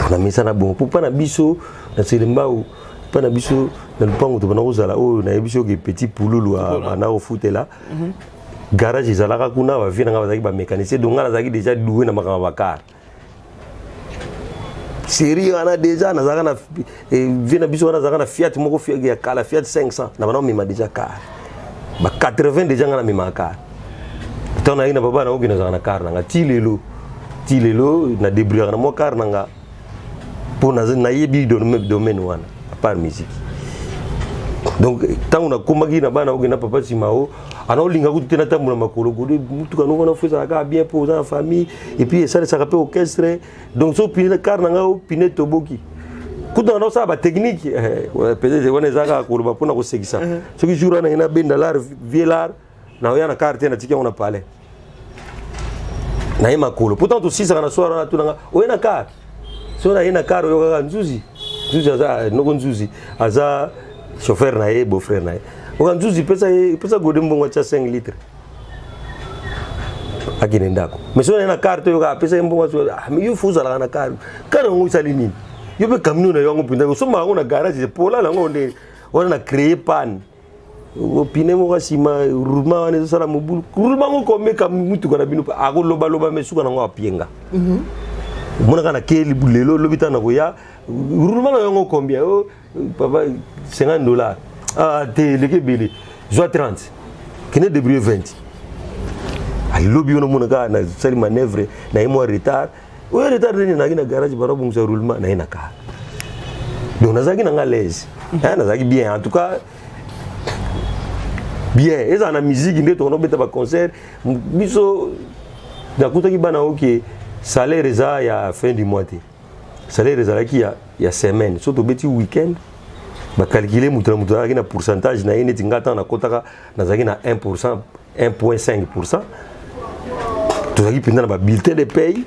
na misa na bon pour na biso na selembao pa na biso na lupango to bana kozala o na biso ke petit poululu ana o futela garage ezalaka kuna ba vina nga bazaki ba mécanicien donc nga nazaki déjà doué na makama ba car série ana déjà na zaka na vina biso na zaka na Fiat moko Fiat ya kala Fiat 500 na bana mima déjà car ba 80 déjà ngana mima car tant na ina baba na ogina za na car na tilelo na débrouiller na mo car na pour na yebi domaine wana à part musique donc tant na komaki na bana ogina papa simao ana olinga kuti na tambula makolo gode mutu kana ona fosa ka bien pour la famille et puis ça ça rappelle orchestre donc so pine car na o pine toboki kuta na sa ba technique peut-être on ezaka ko ba pona ko sekisa ce qui jour na ina benda lar vielar na yana carte na tikia on a parlé na ima kolo pourtant to sisa na soara na tunanga o ina carte so na ina carte yo ka nzuzi aza no nzuzi aza chauffeur na ye beau frère na ye o nzuzi pesa gode mbongo cha 5 litres akine ndako mais so na ina carte yo ka pesa mbongo so mais yo fuza la na carte kana ngo salini yo be kamino na yo ngo pinda so ma ngo na garage pola la ngo nde on a créé panne opine mo kasima ruma wane sala mobulu ruma ngo komeka mutu kana bino ako loba loba mesuka na ngo apienga mona kana keli bulelo lobita na koya ruma na ngo combien oh papa $50 ah te leke bele joie 30 kene débrouiller 20 ay lobi ono mona kana sali manœuvre na imo retard o retard ni na gina garage bara bungsa roulement na ina ka donc nazaki na ngalaise nazaki bien en tout cas bien et ça na musique nde to no beta ba concert biso dakuta ki bana OK salaire za ya fin du mois te salaire za ki ya semaine surtout beti weekend ba calculer mutra ki na pourcentage na ine tingata na kotaka nazaki na 1% 1.5% to zaki pinda ba bulletin de paye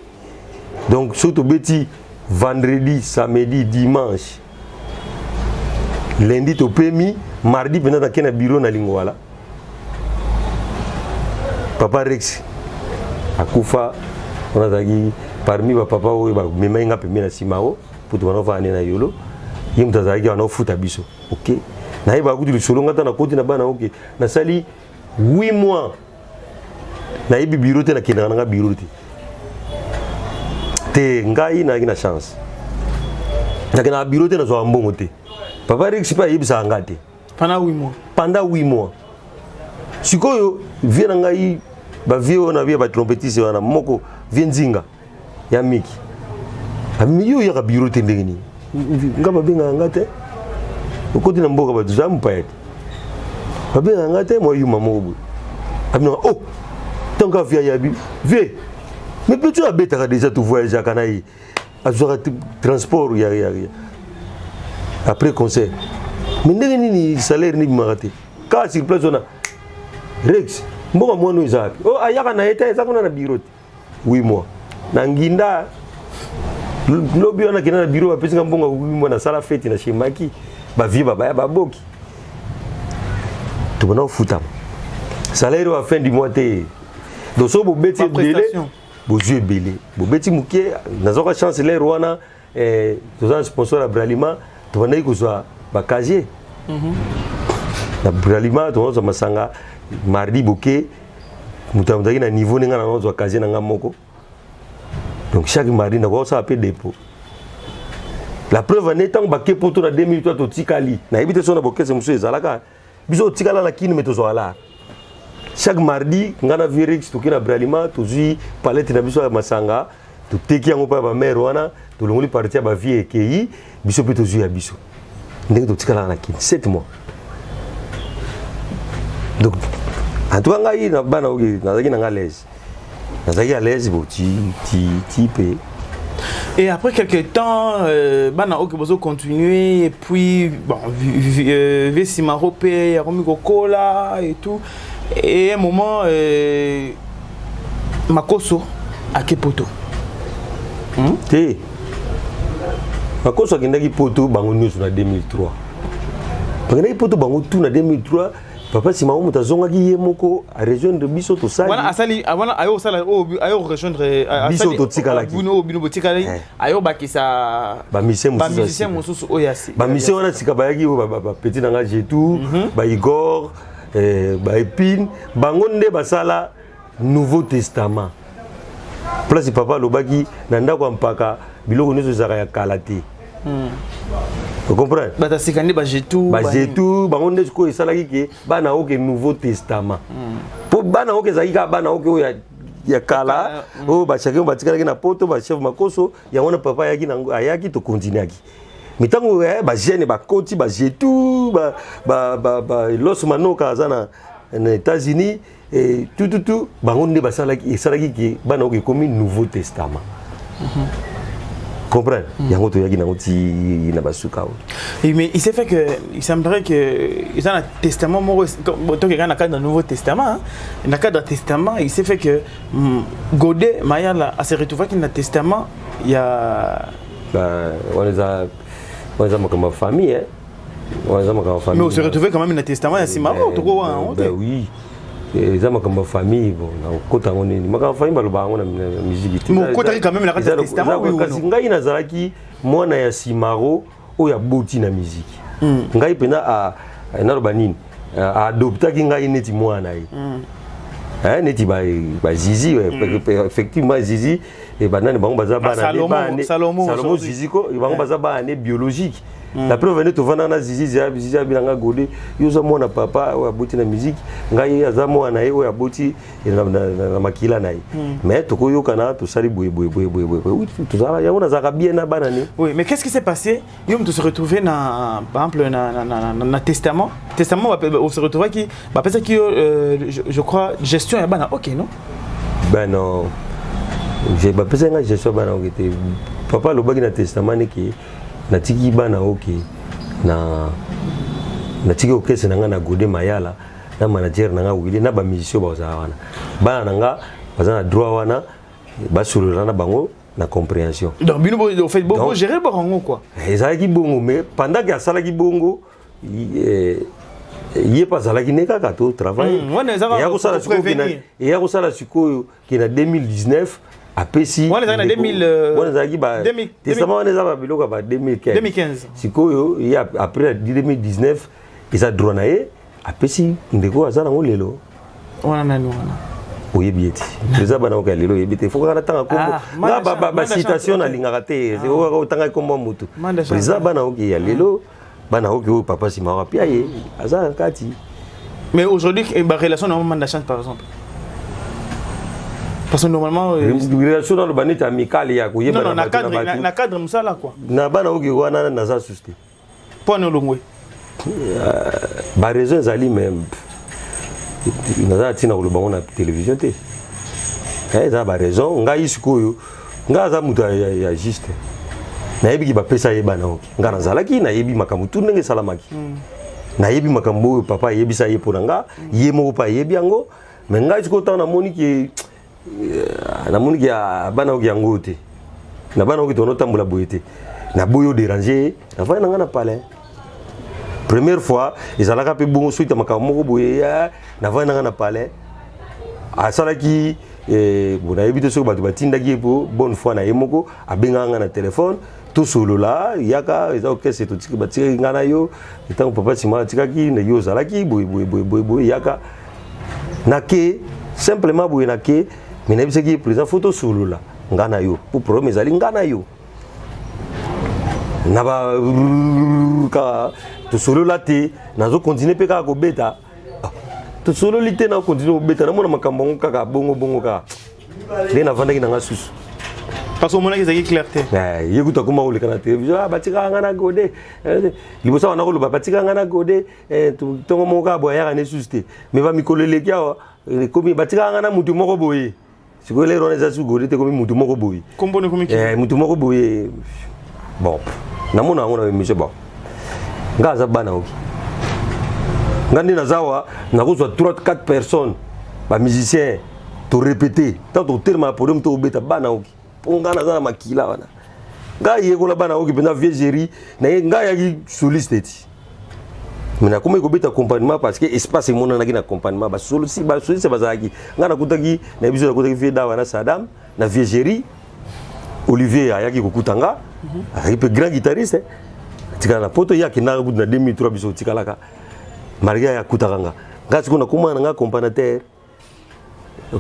donc surtout beti vendredi samedi dimanche lundi topemi mardi pena na kena bureau na lingwala papa Rex akufa on a dit parmi ba papa oyo ba mema nga pembe na simao pour to va na yolo yim tazaki wana futa biso OK na yeba kutu lisolo ngata na koti na bana OK na sali 8 mois na yebi bureau te na kena nga bureau te ngai na chance na kena bureau te na zo mbongo te papa Rex pa yebisa ngate pendant 8 mois sikoyo vie na ngai ba vie on a vie ba trompettiste wana moko vie nzinga ya miki amiyo ya bureau te ndengeni ngaba benga ngate okoti na mboka ba zamu pa yete babenga ngate mo yuma moko amina oh tonga vie ya bi vie mais peux-tu abeta déjà tout voyage kana yi azora transport ya après concert mais ndengeni ni salaire ni marate ka sur place on a Rex mboka mwana uzapi oh ayaka na eta ezakona na bureau 8 mois na nginda lobi wana kina na bureau apesi mbonga 8 mois na sala fête na shemaki ba vie baba ya baboki to bona futa salaire à fin du mois te donc so bo beti belé bo jeu belé bo beti mukie nazoka chance l'air wana to za sponsor à Bralima to bona ikozwa ba casier na Bralima to zo masanga mardi boké mutamdaki na niveau ninga na zo casier na ngamoko donc chaque mardi na ko ça appelle dépôt la preuve en étant baké pour tout na 2003 to tikali na ebité so na boké c'est monsieur ezalaka biso tikala na kini meto zo ala chaque mardi ngana Virix to kina Bralima to zi palette na biso ya masanga to teki yango pa ba mère wana to longoli partie ba vie ekei biso pe to zi ya biso ndenge to tikala na kini 7 mois donc en tout cas ngai na bana oki nazaki na ngalaise nazaki à l'aise bo ti pe. Et après quelques temps, bana ok bozo continuer et puis bon Vesimaro pe Yaromi Kokola et tout et à un moment Makoso à Kepoto. Te Makoso akendaki poto bango nyonso na 2003. Bakendaki poto bango tout na 2003. Papa si maman mutazonga ki yemoko a rejoindre biso to sali. Voilà asali avant ayo sala ayo rejoindre biso to tikala ki. Bino botikala ayo bakisa ba musicien mosusu oyasi. Ba musicien wana tika bayaki ba petit nanga Jetou, ba Igor, ba Epine, bango nde basala Nouveau Testament. Place papa lobaki na ndako mpaka biloko nyonso zaka ya kalate. Vous comprenez? Bata sikandi ba Jetou, bango nde ko esalaki ke bana oke Nouveau Testament. Po bana oke zakika bana oke ya kala, o ba chacun ba tikala na poto ba chef Makoso, ya wana papa yaki na ayaki to continuer ki. Mitango ba jeune ba koti ba Jetou, ba Los Manoka zana na États-Unis et tout bango nde basalaki esalaki ke bana oke comme Nouveau Testament. Comprends? Yango to yaki na oti na basuka. Mais il s'est fait que il semblerait que ils ont un testament moro tant qu'il y a un cadre d'un Nouveau Testament, dans cadre d'un testament, il s'est fait que Godé Mayala a se retrouvé qu'il y a un testament, il y a on les a comme famille hein. On les a comme famille. Mais on se retrouvé quand même dans un testament, il y a si marrant to go hein. Ben oui. Les hommes comme famille bon na kota ngoni ni maka famille baloba ngo na musique mo kota quand même la carte testament oui kasi ngai nazalaki mwana ya Simaro o ya boti na musique ngai pena a na robanini a adoptaki ngai neti mwana yi neti ba Zizi effectivement Zizi et banane bango baza bana ne Salomo Zizi ko bango baza bana biologique. La preuve est que tu Zizi Bilanga Godé, yoza mwana papa ou aboti na musique, ngai azamo anaye ou aboti na makila naye. Mais toko yokana to sali boye. Oui, tout ça ya ona zaka bien na banane. Oui, mais qu'est-ce qui s'est passé? Yom tu se retrouver na par exemple na testament. Testament on se retrouver qui bah peut-être qui je crois gestion ya bana OK non? Ben non. J'ai pas pensé à gestion bana OK. Papa le bagi na testament qui na tiki bana oke na tiki oke senanga na Godé Mayala na manager nanga wili na ba musicien ba wana bana nanga bazana droit wana ba surura na bango na compréhension donc bino au fait bongo gérer bango quoi ezaki bongo mais pendant que asala ki bongo il pas ça là qui n'est qu'à tout travail. Il y a ça là qui est en 2019 après si. On est en 2015. Il y a après 2019 ils a dronaé après si ndeko ça dans lelo. Oui, bien. Les abonnés ont lelo il faut qu'on attend comme citation na lingaka te. C'est autant comme mutu. Les abonnés ont lelo bana oki papa si mawa pia ye aza kati. Mais aujourd'hui la relation normalement de chance par exemple. Parce que normalement relation dans le banit amical ya ko yeba na cadre musala quoi. Na bana oki wana na za suste. Pour nous longwe. Ba raison zali même. Na za tina ko bango na télévision te. Ça ba raison ngai sikoyo nga za muta ya juste. Na yebi ki ba pesa yeba na oki nga na zalaki na yebi makambo tout ndenge salamaki na yebi makambo papa yebi sa ye ponanga ye moko pa yebi yango mais nga tiko ta na moni ki bana oki yango te na bana oki tono tambula boyete na boyo déranger na va na nga na palais première fois ezalaka pe bongo suite makambo moko boye na va na nga na palais asalaki bon yebi te so ba batinda ki po bonne fois na yemoko abenga nga na téléphone tout solo là yaka eza okese to tiki batiki ngana yo etango papa sima tikaki na yo zalaki boy yaka nake simplement boy nake mais na bisaki président photo solo là ngana yo pour problème ezali ngana yo na ba ka to solo là te nazo continuer pe ka ko beta to solo lité na continuer ko beta na mona makambo kaka bongo ka lena vandaki na ngasusu. Parce que mon avis c'est clarté. Il écoute comment on le canal télévision batika ngana godé libosa wana ko lo batika ngana godé tongo moka boya kana susté mais ba mikolele kia komi batika ngana mutu moko boye siko le rona za su godé te komi mutu moko boye kombone komi mutu moko boye bon namona ngona monsieur bon ngaza bana oki ngandi nazawa nakozwa 3-4 personnes ba musiciens to répéter tant au terme pour me to beta bana oki ngana za makila wana nga yekola bana oki pena viegerie na nga yaki soliste ti mina kuma ko beta accompagnement parce que espace mona na kina accompagnement ba soliste bazaki ngana kutaki na biso kutaki vie da wana Sadam na viegerie Olivier ayaki kokutanga ayaki grand guitariste tika na poto yaki na kutu na 2003 biso tikalaka Maria ya kutakanga nga tikona kuma nga accompagnateur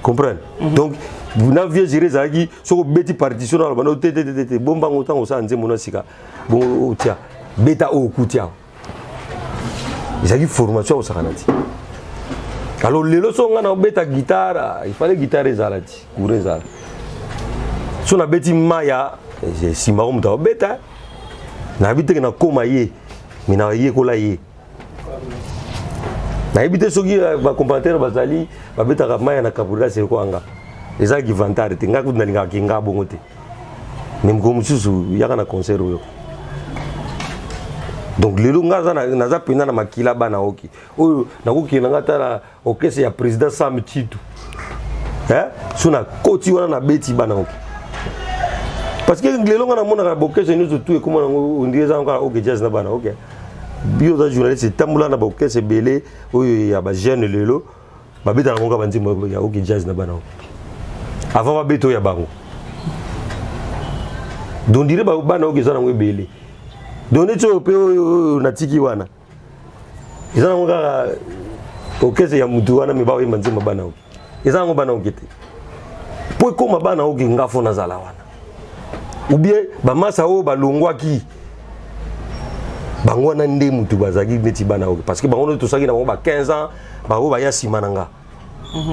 comprendre donc vous n'aviez géré ça qui sur beti partition na bano tete bomba ngotango sa nze mona sika bon tia beta o kutia ils ont formation au sakanati alors les leçons on a beta guitare il fallait guitare zalati couré zala sur na beti maya j'ai simaro muta beta na bité na koma ye mina ye kola ye na ebité soki ba complémentaire bazali ba betaka maya na kapura c'est ko anga eza ki vantare te nga kudna linga kinga bongo te même comme susu yaka na concert yo donc lelo nga za pina na makila bana oki oyo nakokina nga tala okese ya président Sam Chitu suna koti wana na beti bana oki parce que lelo nga na mona ka bokese nous tout et comment on dirait ça encore ok jazz na bana ok bio za journaliste tambula na bokese belé oyo ya ba jeune lelo ba beta na ngoka banzi ya ok jazz na bana avant ba beto ya bango donc dire ba bana ok za na ngwe belé donc neto pe na tiki wana eza ngoka okese ya mutu wana me ba yemba nzima bana ok eza ngo bana ok te po koma bana ok ngafo na zala wana ou bien ba masa o ba longwaki bango na nde mutu bazaki neti bana ok parce que bango to saki na bango ba 15 ans bango ba ya simananga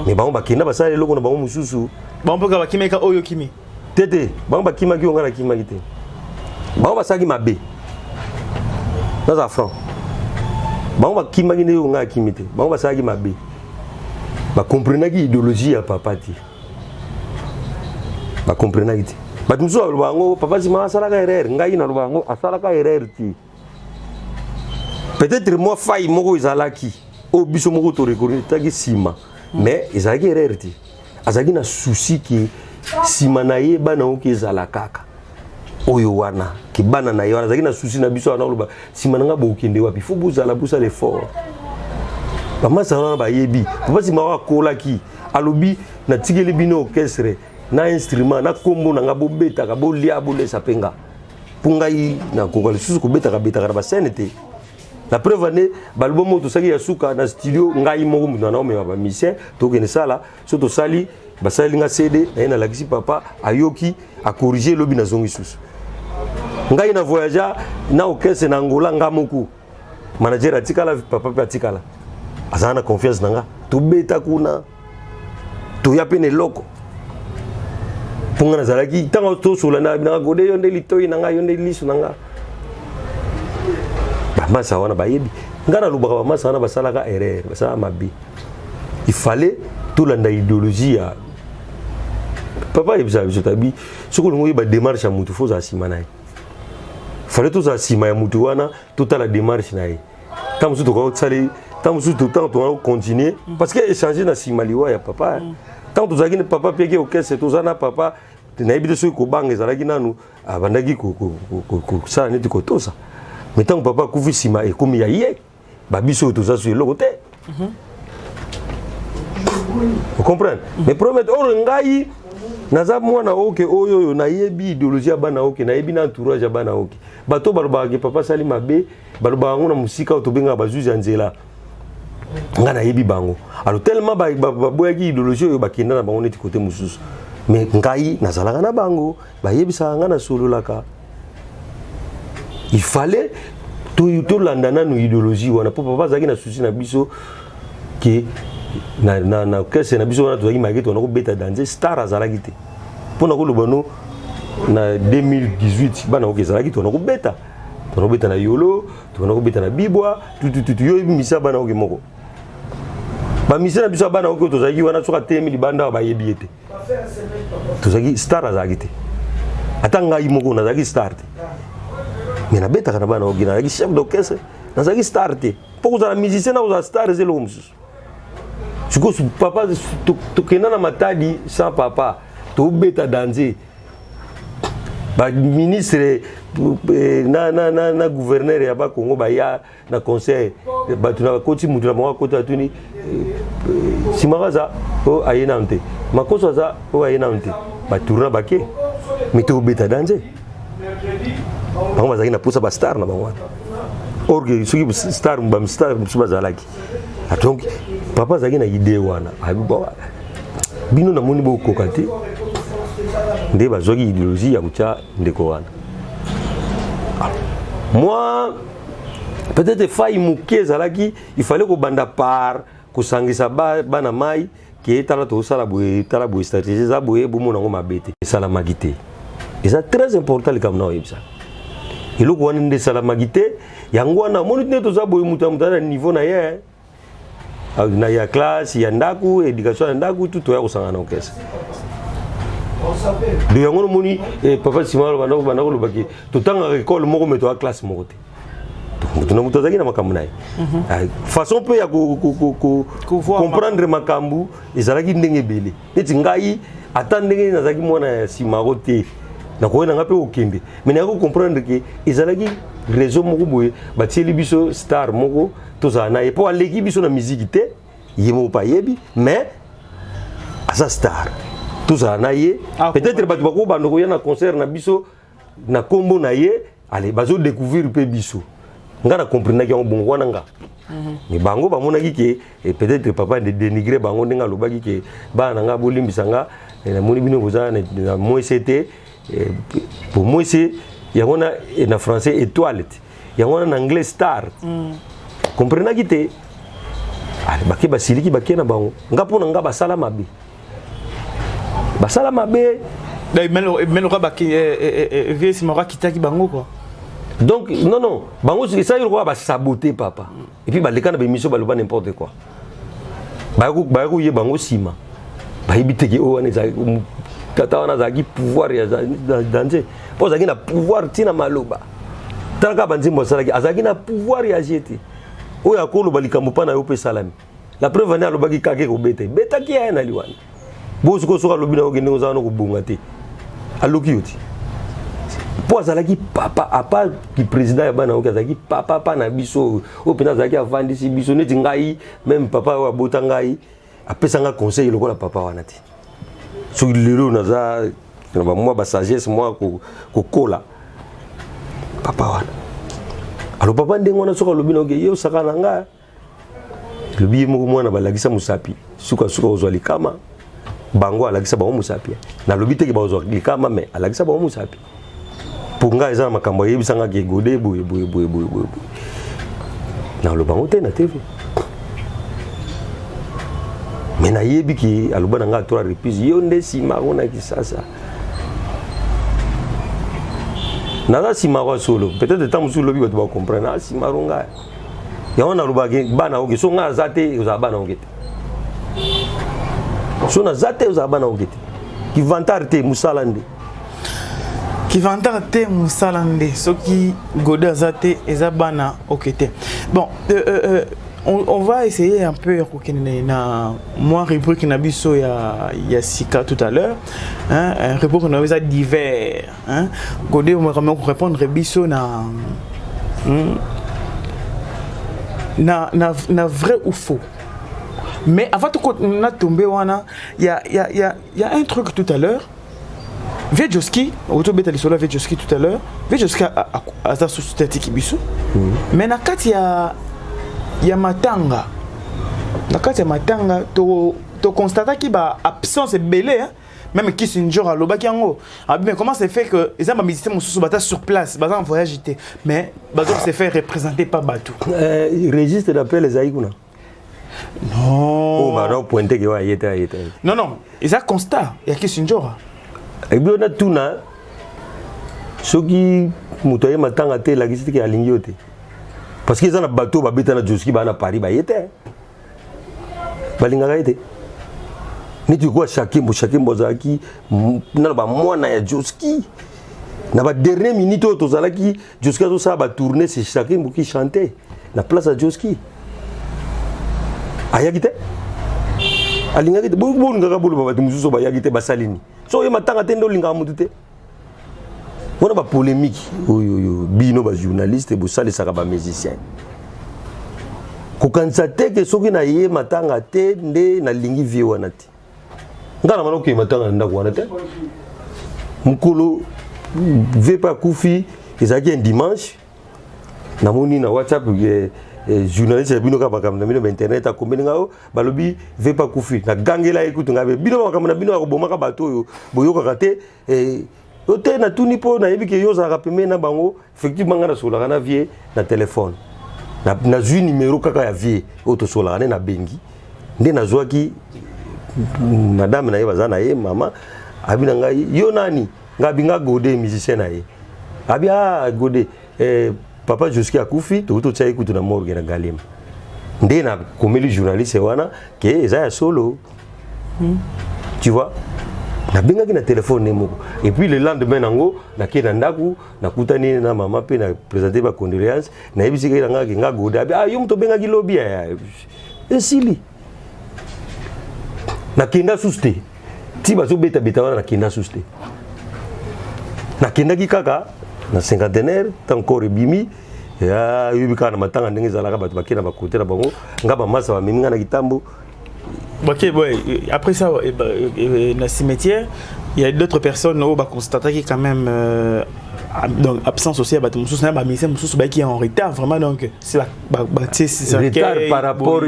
mais bango ba kenda basala eloko na bango mususu bango ka bakimeka oyo kimi tete bango ba kimaki onga na kimaki te bango basaki mabe dans un franc bango ba kimaki ne onga kimite bango basaki mabe ba comprenaki idéologie ya papa ti ba comprenaki ti ba tumso bango papa si ma sala ka erreur ngai na bango asala ka erreur ti peut-être moi faille moko izalaki o biso moko to reconnaître ki sima mais izalaki erreur ti azaki na souci ki sima na ye bana oki ezala kaka oyo wana kibana na yo azaki na souci na biso wana loba sima nanga bokende wapi faut bozala busa l'effort bamasa wana bayebi papa sima wa kolaki alobi na tikeli bino orchestre na instrument na kombo nanga bobeta ka bolia bolesa penga pungai na kokali susu kobeta ka beta ka ba scène te la preuve année balbo moto saki ya suka na studio ngai moko mutu na ome ba musicien to kene sala so to sali basali nga CD na lakisi papa ayoki a corriger lobi na zongi susu ngai na voyager na orchestre na Angola ngamoku manager atikala papa pe atikala azana confiance nanga to beta kuna to ya pene loko punga na zalaki tango to sula na gode yonde litoi nanga yonde lisu nanga masa wana bayebi ngana lubaka masa wana basalaka erreur basala mabi il fallait tout la idéologie ya papa ibisa tabi soko ngoyi ba démarche ya mutu faut za sima naye fallait tout za sima ya mutu wana toute la démarche naye tant mutu ko tsali tant mutu tout temps to continuer parce que échanger na sima liwa ya papa tant to zaki ne papa peke au caisse to zana papa na ibide so ko bange zalaki nanu abandaki ko ça neti ko tosa. Mais tant que papa couvre sima et comme il y a hier, babiso tout ça sur le côté. Vous comprenez? Mais promet or ngai naza mwana oke oyo na yebi idéologie bana oke na yebi na entourage bana oke. Bato baloba ke papa sali mabe, baloba ngona musika otobenga bazuzi nzela. Ngana yebi bango. Alors tellement boyaki idéologie oyo bakenda na bango neti côté mususu. Mais ngai nazalaka na bango, bayebisa ngana sololaka. Il fallait tout l'andana nos idéologie wana pour papa zaki na souci na biso que na kese na biso wana to zaki magete wana ko beta danger star azalaki te pona ko lobano na 2018 bana ko zalaki to na ko beta na yolo to na ko beta na bibwa tout yo misa bana ko moko ba misa na biso bana ko to zaki wana soka temi libanda ba yebi ete to zaki star azalaki te atanga imoko na zaki star te. Mais na beta kana bana ogina ki chef d'orchestre na zaki starté pour que les musiciens na star zelo mususu siko papa to kena na matadi sans papa to beta danser ba ministre na gouverneur ya ba Congo ba ya na conseil ba tuna koti mutu na mwa kota tuni simaraza o ayena nte makoso za o ayena nte ba tourna bake mais to beta danser bango bazaki na posa ba star na bango orgue soki star mbam star msuba zalaki donc papa zaki na idée wana abiba bino na moni bo kokati nde bazaki idéologie ya kucha ndeko wana moi peut-être faille muke zalaki il fallait ko banda par ko sangisa bana mai ke tala to sala boye stratégie za boye bo mona ngoma bete sala magité et ça très important le kamna yebisa iloko wana nde sala magité yango wana moni neto za boye muta na niveau na ye na ya classe ya ndaku éducation ya ndaku tout ya kosanga na okesa de yango moni papa simalo bana ko lobaki to tanga école moko meto a classe moko te to na muta zaki na makambu naye façon pe ya comprendre makambu ezalaki ndenge bele neti ngai atandenge na zaki mona simaro te na ko na ngape okende mais na ko comprendre que ezalaki réseau moko boye batieli biso star moko toza na epo aleki biso na musique te yemo pa yebi mais asa star toza na ye peut-être batu bako bando ko na concert na biso na kombo na ye allez bazo découvrir pe biso ngana comprendre que bon wana nga mais bango ba monaki ke peut-être papa de dénigrer bango ndenga lobaki ke ba na nga bolimbisa nga na moni bino boza na moi c'était pour moi c'est yangona na français étoile yangona na anglais star comprenez kité allez baki basiliki baki na bango ngapo na nga basala mabe dai melo ka baki vie simora kitaki bango quoi. Donc non bango c'est ça il va saboter papa et puis baleka na émission baloba n'importe quoi ba ko ye bango sima ba ibiteki o wana za tata wana zaki pouvoir ya danger po zaki na pouvoir tina maloba talaka banzimbo salaki azaki na pouvoir ya jeti o ya ko lo balikambo pa na yo pe salami la preuve na lobaki kake ko beta ki ya na liwani bosu ko soka lobina o gende ozana ko bunga te aloki yoti po azalaki papa apa ki président ya bana oki azalaki papa na biso o pena azalaki avandisi biso neti ngai même papa wa bota ngai apesanga conseil lokola papa wana te soki lelo naza na bamwa basagesse mwa kokola papa wana alo papa ndenge wana soki alobi na oke ye osaka na nga lobi ye moko mwana balakisa mosapi suka ozwa likama bango alakisa bango mosapi nalobi teke bazwa likama me alakisa bango mosapi mpo ngai eza na makambo ayebisangaki egode boye naloba bango te na tv me nayebi ki aloba na ngai 3 reprises yo nde nsima ngo na kisasa naza nsima ko solo peut-être ntango mosusu lobi bato bacomprendre na nsima ro ngai yango nalobaki bana oke so ngai aza te ozala bana oke te so naza te ozala bana oke te kivantare te mosala nde kivantare te mosala nde soki gode aza te eza bana oke te. Bon, on va essayer un peu na moi rubrique na biso ya Sika tout à l'heure, hein, rubrique na biso divers, hein. Gode on va répondre biso na vrai ou faux. Mais avant tout on a tombé wana, il y a un truc tout à l'heure. Vejoski, autobeta li solo Vejoski tout à l'heure. Vejoski a sa société kibiso. Mais na kati ya matanga. Na kati ya matanga to constate ki ba absence belé hein. Même Kissinger a lobaki yango. Ah bien comment c'est fait que les hommes musiciens mususu bata sur place, bata en voyage été. Mais bazo se fait représenter par Batou. Registre d'appel les aïkouna. Non. Oh bah non pointer que ouais yeta. Non, ils a constat, il y a Kissinger. Et bien on a tout na soki mutoye matanga te la gisiti ki alingi yote. Parce qu'ils ont un bateau babeta na Joski ba na Paris ba yete. Balinga yete. Ni tu quoi chacun bozaki na ba mwana ya Joski. Na ba dernière minute to zalaki Joski zo sa ba tourner c'est chacun qui chanter na place à Joski. Ayagite. Alinga yete bo ngaka bolo ba mususu ba yagite basalini. So ye matanga tendo linga mutute. On a pas polémique, bino ba journaliste, bo sale saka ba musicien. Ko kansate ke soki na ye matanga te nde na lingi vie wana te. Ngana mano ke matanga ndako wana te. Mukolo vepa kufi ezaki un dimanche. Na moni na WhatsApp journaliste bino ka bakamna bino ba internet akombeni ngao balobi vepa kufi na gangela ekutu ngabe bino bakamna bino akobomaka bato yo boyoka kate ote na tuni po na yebi ke yoza rapeme na bango effectivement ngana sola na vie na téléphone na zui numéro kaka ya vie auto sola na bengi nde na zwaki madame na ye bazana ye mama abina ngai yo nani ngabi nga Gode musicien na ye abia Gode papa Joski akufi to tsa ekutu na morgue na Galema nde na komeli journaliste wana ke eza ya solo tu vois na benga na téléphone moko et puis le lendemain nango na ke na ndaku na kutani na mama pe na présenter ba condoléances na yebisi ke nga ke nga Gode ah yo mto benga ki lobby ya esili na kenda suste ti bazo beta wana na kenda suste na kenda ki kaka na cinquantenaire encore bimi ya yubika na matanga ndenge zalaka bato bakena ba côté na bango ngaba masa ba miminga na kitambo. Ok, ouais. Après ça, dans le cimetière, il y a d'autres personnes qui ont constaté quand même donc absence aussi à Batumoussous, qui est en retard vraiment donc c'est retard par rapport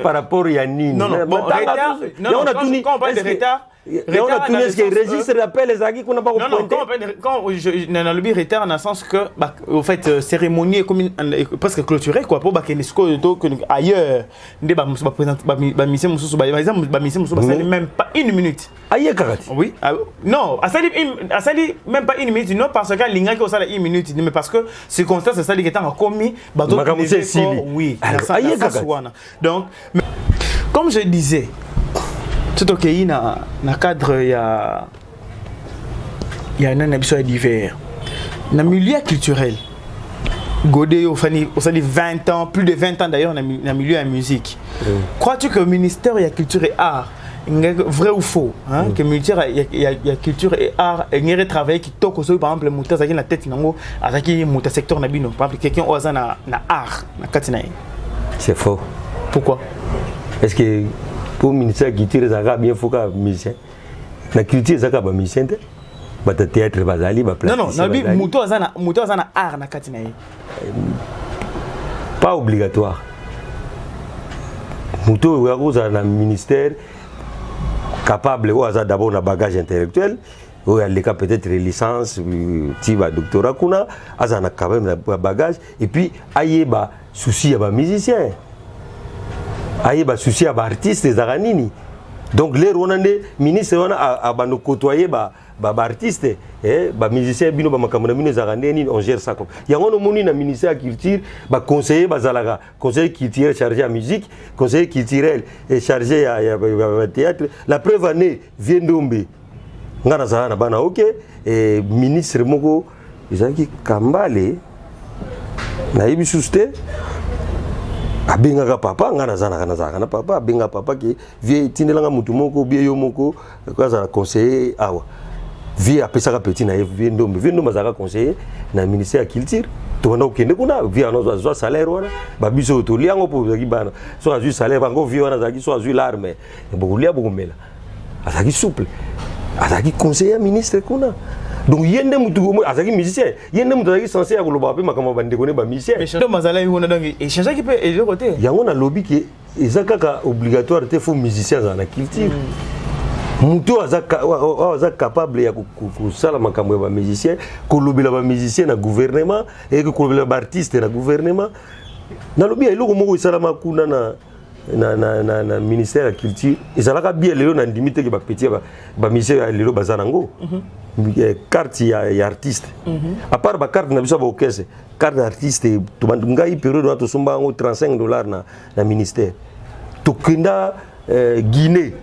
par rapport à Nini. Non, bon, retard. Non, quand on parle de retard. On a tout ce qui registre l'appel les agues qu'on n'a pas pointé. Quand je n'ai le retard dans le sens que au fait cérémonie comme presque clôturée quoi pour ailleurs des mission même pas une minute. Aïe karate. Oui. Non, à ça même pas une minute non parce que l'inga qui au ça une minute mais parce que circonstance c'est ça qui est en commis oui. Donc comme je disais tout ok na cadre il y a un épisode d'hiver na milieu culturel Gode au 20 ans plus de 20 ans d'ailleurs na milieu de la musique. Crois-tu que le ministère de la culture et art vrai ou faux, hein, que militaire il y a culture et art et il travailler qui toque aussi par exemple monter ça qui la tête nango azaki monter secteur na bino par exemple quelqu'un oza na art na katina. C'est faux. Pourquoi? Est-ce que pour ministère qui tire ça bien faut que musicien la culture ça ba musicien te ba théâtre bazali ba place. Non nabi monter oza na art na katina. Pas obligatoire. Muto oza na ministère capable ou d'abord un bagage intellectuel ou a les cas peut-être licence tiba doctorat kuna azana quand même un bagage et puis ayeba souci à musicien ayeba souci à artiste des aranini donc les ronande ministre wana a bano côtoyer ba artiste ba musicien bino ba makamona bino zarandeni on gère ça comme yango no moni na ministère culture ba conseiller bazalaga conseiller culturel chargé à musique conseiller culturel et chargé à théâtre la preuve année vient d'ombe ngana za na bana OK et ministre moko ezaki kambale na yibi souste abengaka papa ngana za na papa abenga papa ki vie tindelanga mutu moko bie yo moko kaza conseiller awa vie apesaka petit na vie ndombe mazaka conseiller na ministère ya culture to wana okende kuna vie anozo zo salaire wana babiso to liango po zaki bana so azu salaire bango vie wana zaki so azu l'arme bokulia bokumela azaki souple azaki conseiller ministre kuna donc yende mutu azaki musicien yende mutu azaki censé ya koloba pe makama bande kone ba musicien mais mazala yona donc échanger qui peut et de côté yango na lobby ki ezaka obligatoire te faut musicien za na culture mutu aza capable ya kusala makambo ya ba musicien kolobela ba musicien na gouvernement et kolobela ba artiste na gouvernement na lobby eloko moko isalama kuna na ministère ya culture ezalaka bien lelo na ndimite ke ba petit ba musicien ya lelo bazanango carte ya artiste à part ba carte na biso ba okese carte d'artiste to ngai période na to somba ngo $35 na ministère to kenda Guinée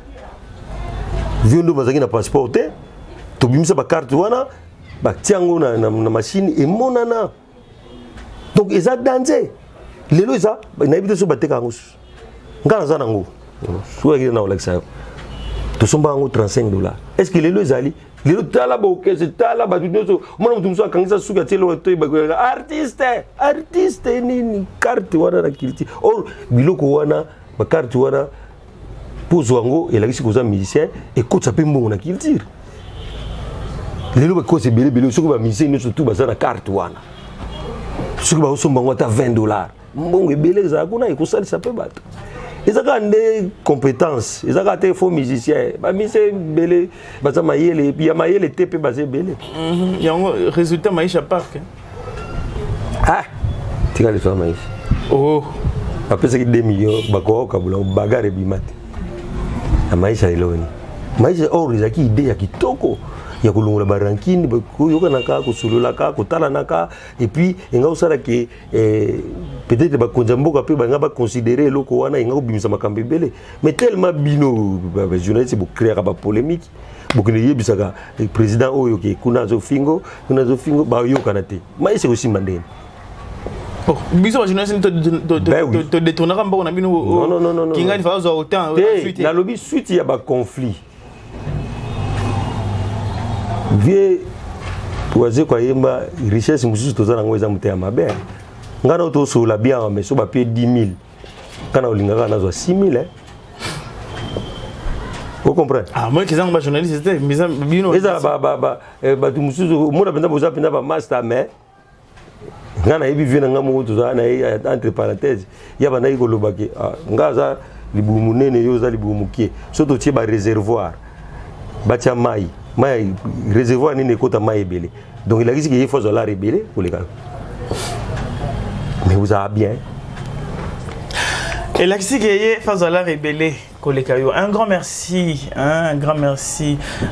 vindo bazaki na passeport te to bimisa ba carte wana ba tiango na machine et monana donc eza danger lelo eza na ibite so bateka ngo ngana za nango so ya na olexa to somba ngo $35 est-ce que lelo ezali lelo tala ba okese tala ba tunoso mona mutu muso akangisa suka telo to ba artiste nini carte wana na kilti or biloko wana ba carte wana pozo wango elakisi koza musicien et kotsa pe mbongo na culture lelo ba kose bele soko ba musicien nyonso tu baza na carte wana soko ba osomba ngo ata $20 mbongo ebele za kuna ekosalisa pe bato ezaka nde compétence ezaka te faux musicien ba musicien bele baza mayele ya mayele te pe baza bele yango résultat maisha park tika le so maisha apesa ki 2 millions bako kabula bagare bimate na maisha leloni maisha or ezaki idée ya kitoko ya kolongola barankini yoka naka kosolola ka kotala naka et puis enga osala ke peut-être bakonza mboka pe banga ba considérer eloko wana enga obimisa makambo ebele mais tellement bino ba journaliste bo créer ba polémique bokene yebisaka président oyo ke kuna zo fingo ba yoka na te maisha kosimba ndeni biso journaliste to détournera mboko na bino non kinga ni fa zo autant suite na lobby suite ya ba conflit vie poaze kwa yemba richesse mususu tozana ngo eza muteya mabe ngana to so la bien mais so ba paye 10 000 kana olingaka na zo 6 000 vous comprenez moi qui sont journaliste c'était bino eza ba tu mususu mona penda boza penda ba master mais ngana yebi vina ngamo tozana entre parenthèses yaba na ikoloba ke ngaza libumu nene yoza libumu kie so to tie ba réservoir batia mai réservoir nini ekota mai ebele donc il a dit qu'il faut la rebeller pour les gars mais vous avez bien et là qu'il faut la rebeller Kolekayo. Un grand merci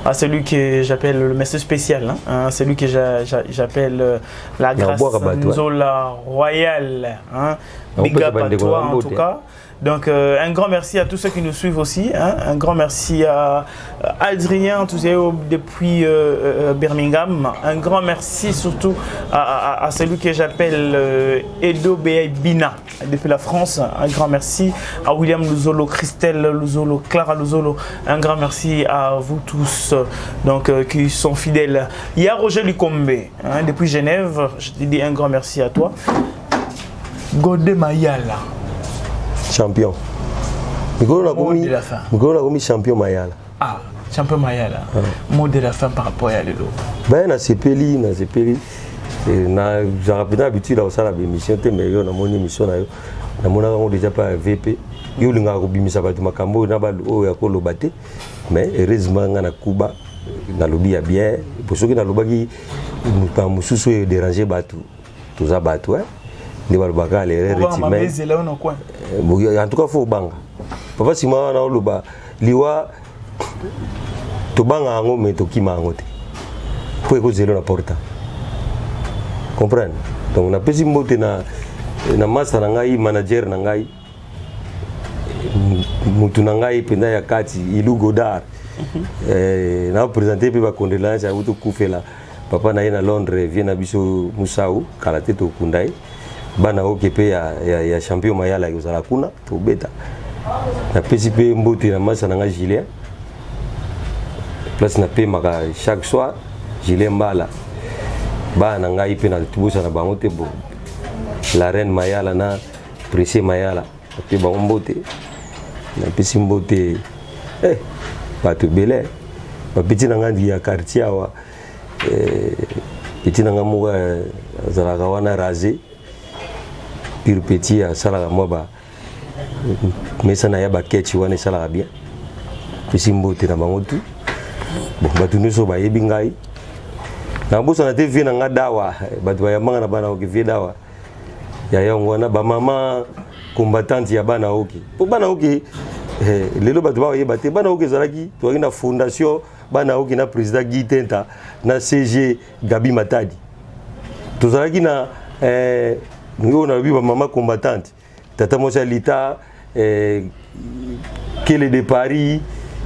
à celui que j'appelle le monsieur spécial, celui que j'appelle la grâce Nzola royale, big up à toi en tout cas. Donc un grand merci à tous ceux qui nous suivent aussi, un grand merci à Adrien depuis Birmingham, un grand merci surtout à celui que j'appelle Edo Bina depuis la France, un grand merci à William Luzolo, Christelle Luzolo, Clara Luzolo. Un grand merci à vous tous donc, qui sont fidèles. Il y a Roger Lukombe, hein, depuis Genève. Je te dis un grand merci à toi. Godé Mayala. Champion. Mot de la fin. Champion Mayala. Ah, champion Mayala. Mot de la fin par rapport à Lelo. Ben, na CPLI. J'ai l'habitude de faire la émission, mais je mon émission. Je déjà pas VP. Je suis mais heureusement, je suis Cuba. Je suis bien. Pour ceux qui ne sont pas dérangés, tous les bateaux. Les balbaka, les rétimes. En tout cas, il faut banga. Papa, si moi, on a le bas, liwa, to banga ango, mais to kima angote. Pour que zéro la porta. Comprendre? Donc, on a pas si mbote na master nangai, manager nangai, mutu nangai, penda ya kati, Ilu Godard. Na présenté pe ba condoléances à uto kufela. Papa na na Londres, vient na biso Musau, kalate to kundai. Bana okepe ya champion Mayala yozala kuna to beta. Na pesi pe mbote na masa nanga Julien. Place na pe maka chaque soir Julien Mbala. Bana ngai pe na tubusa na bango te bo. La reine Mayala na Pressé Mayala. Pe bango mbote. Na pesi mbote Pato Belé. Ba petit nanga ya quartier wa petit nanga mo zala kawana rasé. Pire petit à Salaga Moba. Mais ça n'a pas ketchi wane Salaga bien. Puis simbote na bangotu. Bon, batu nous soba yebingai. Na bosa na te vie na ngadawa, batu ya manga na bana oki vie dawa. Ya yongwana ba mama combattante ya bana oki. Po bana oki lelo batu ba yebate bana oki zalaki to ina fondation bana oki na président Guy Tenta na CG Gabi Matadi. To zalaki na nous avons vu ma maman combattante. Tata Mosa Lita, Kele de Paris.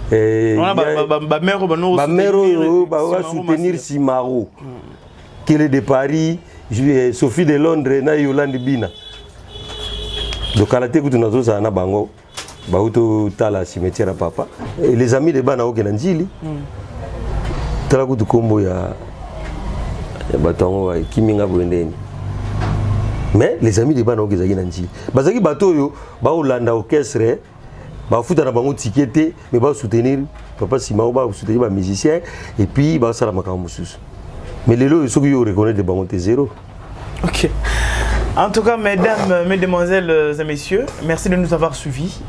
Ma mère va soutenir Simaro. Kele de Paris, Sophie de Londres, na Yolande Bina. Donc, à la tête, nous avons un bango. Bauto tala cimetière à papa. Et les amis de Bana Oke Nanjili. Tala kutu kombo ya batango Kiminga Bwendeni. Mais les amis de Bana Oke Nanjili. Bazaki bato yo, ba Olanda orchestre, ba futa na bango tickete, mais ba soutenir papa Simao, ba soutenir ba musicien et puis ba sala makambo mususu. Mais les lots, ceux qui reconnaissent des bango zéro. Ok. En tout cas, mesdames, mesdemoiselles et messieurs, merci de nous avoir suivis.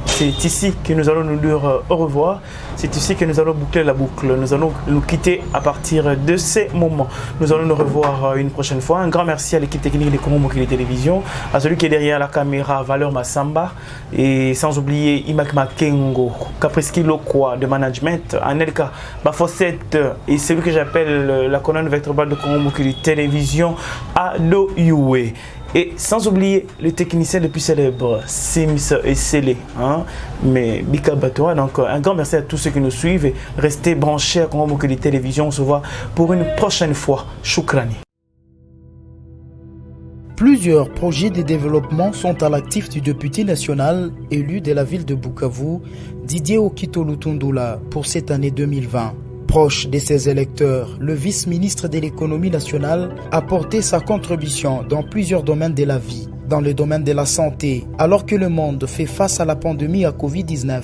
C'est ici que nous allons nous dire au revoir. C'est ici que nous allons boucler la boucle. Nous allons nous quitter à partir de ces moments. Nous allons nous revoir une prochaine fois. Un grand merci à l'équipe technique de Congo Mokili Télévision, à celui qui est derrière la caméra, Valeur Massamba, et sans oublier Imak Makengo, Capriski Lokwa de management, Anelka Bafossette et celui que j'appelle la colonne vertébrale de Congo Mokili Télévision, Ado Yue. Et sans oublier le technicien le plus célèbre, Sims et Sélé, mais Bika Batoa. Donc un grand merci à tous ceux qui nous suivent. Et restez branchés à Congo Mokili Télévision. On se voit pour une prochaine fois. Choukrani. Plusieurs projets de développement sont à l'actif du député national élu de la ville de Bukavu, Didier Okito Lutundula, pour cette année 2020. Proche de ses électeurs, le vice-ministre de l'économie nationale a porté sa contribution dans plusieurs domaines de la vie. Dans le domaine de la santé, alors que le monde fait face à la pandémie à Covid-19,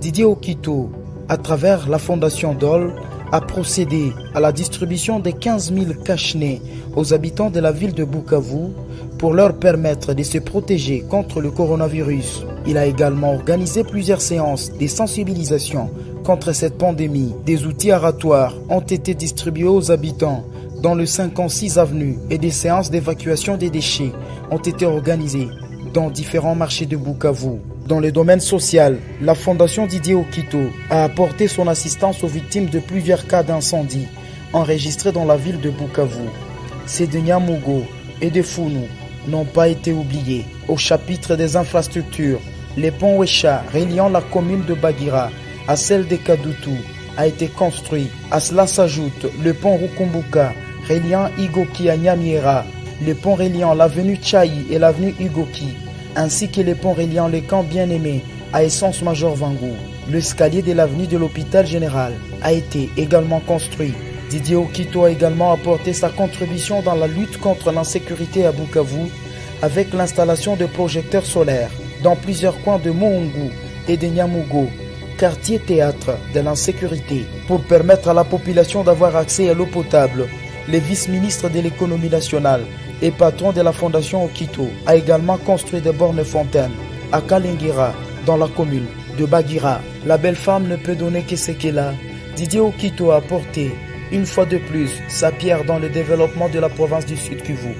Didier Okito, à travers la fondation DOL, a procédé à la distribution de 15 000 cache-nez aux habitants de la ville de Bukavu pour leur permettre de se protéger contre le coronavirus. Il a également organisé plusieurs séances de sensibilisation contre cette pandémie. Des outils aratoires ont été distribués aux habitants dans le 56 avenue et des séances d'évacuation des déchets ont été organisées dans différents marchés de Bukavu. Dans le domaine social, la fondation Didier Okito a apporté son assistance aux victimes de plusieurs cas d'incendie enregistrés dans la ville de Bukavu. Ces de Nyamugo et de Founou n'ont pas été oubliés. Au chapitre des infrastructures, les ponts Wesha reliant la commune de Bagira à celle de Kadutu a été construit. À cela s'ajoute le pont Rukumbuka reliant Igoki à Nyamiera, le pont reliant l'avenue Tchaï et l'avenue Igoki, ainsi que les ponts reliant les camps Bien-Aimés à Essence Major Vangou. L'escalier de l'avenue de l'hôpital général a été également construit. Didier Okito a également apporté sa contribution dans la lutte contre l'insécurité à Bukavu avec l'installation de projecteurs solaires dans plusieurs coins de Moungu et de Nyamugo, quartier théâtre de l'insécurité, pour permettre à la population d'avoir accès à l'eau potable. Le vice-ministre de l'économie nationale et patron de la fondation Okito a également construit des bornes fontaines à Kalingira, dans la commune de Bagira. La belle femme ne peut donner que ce qu'elle a. Didier Okito a apporté une fois de plus sa pierre dans le développement de la province du Sud Kivu.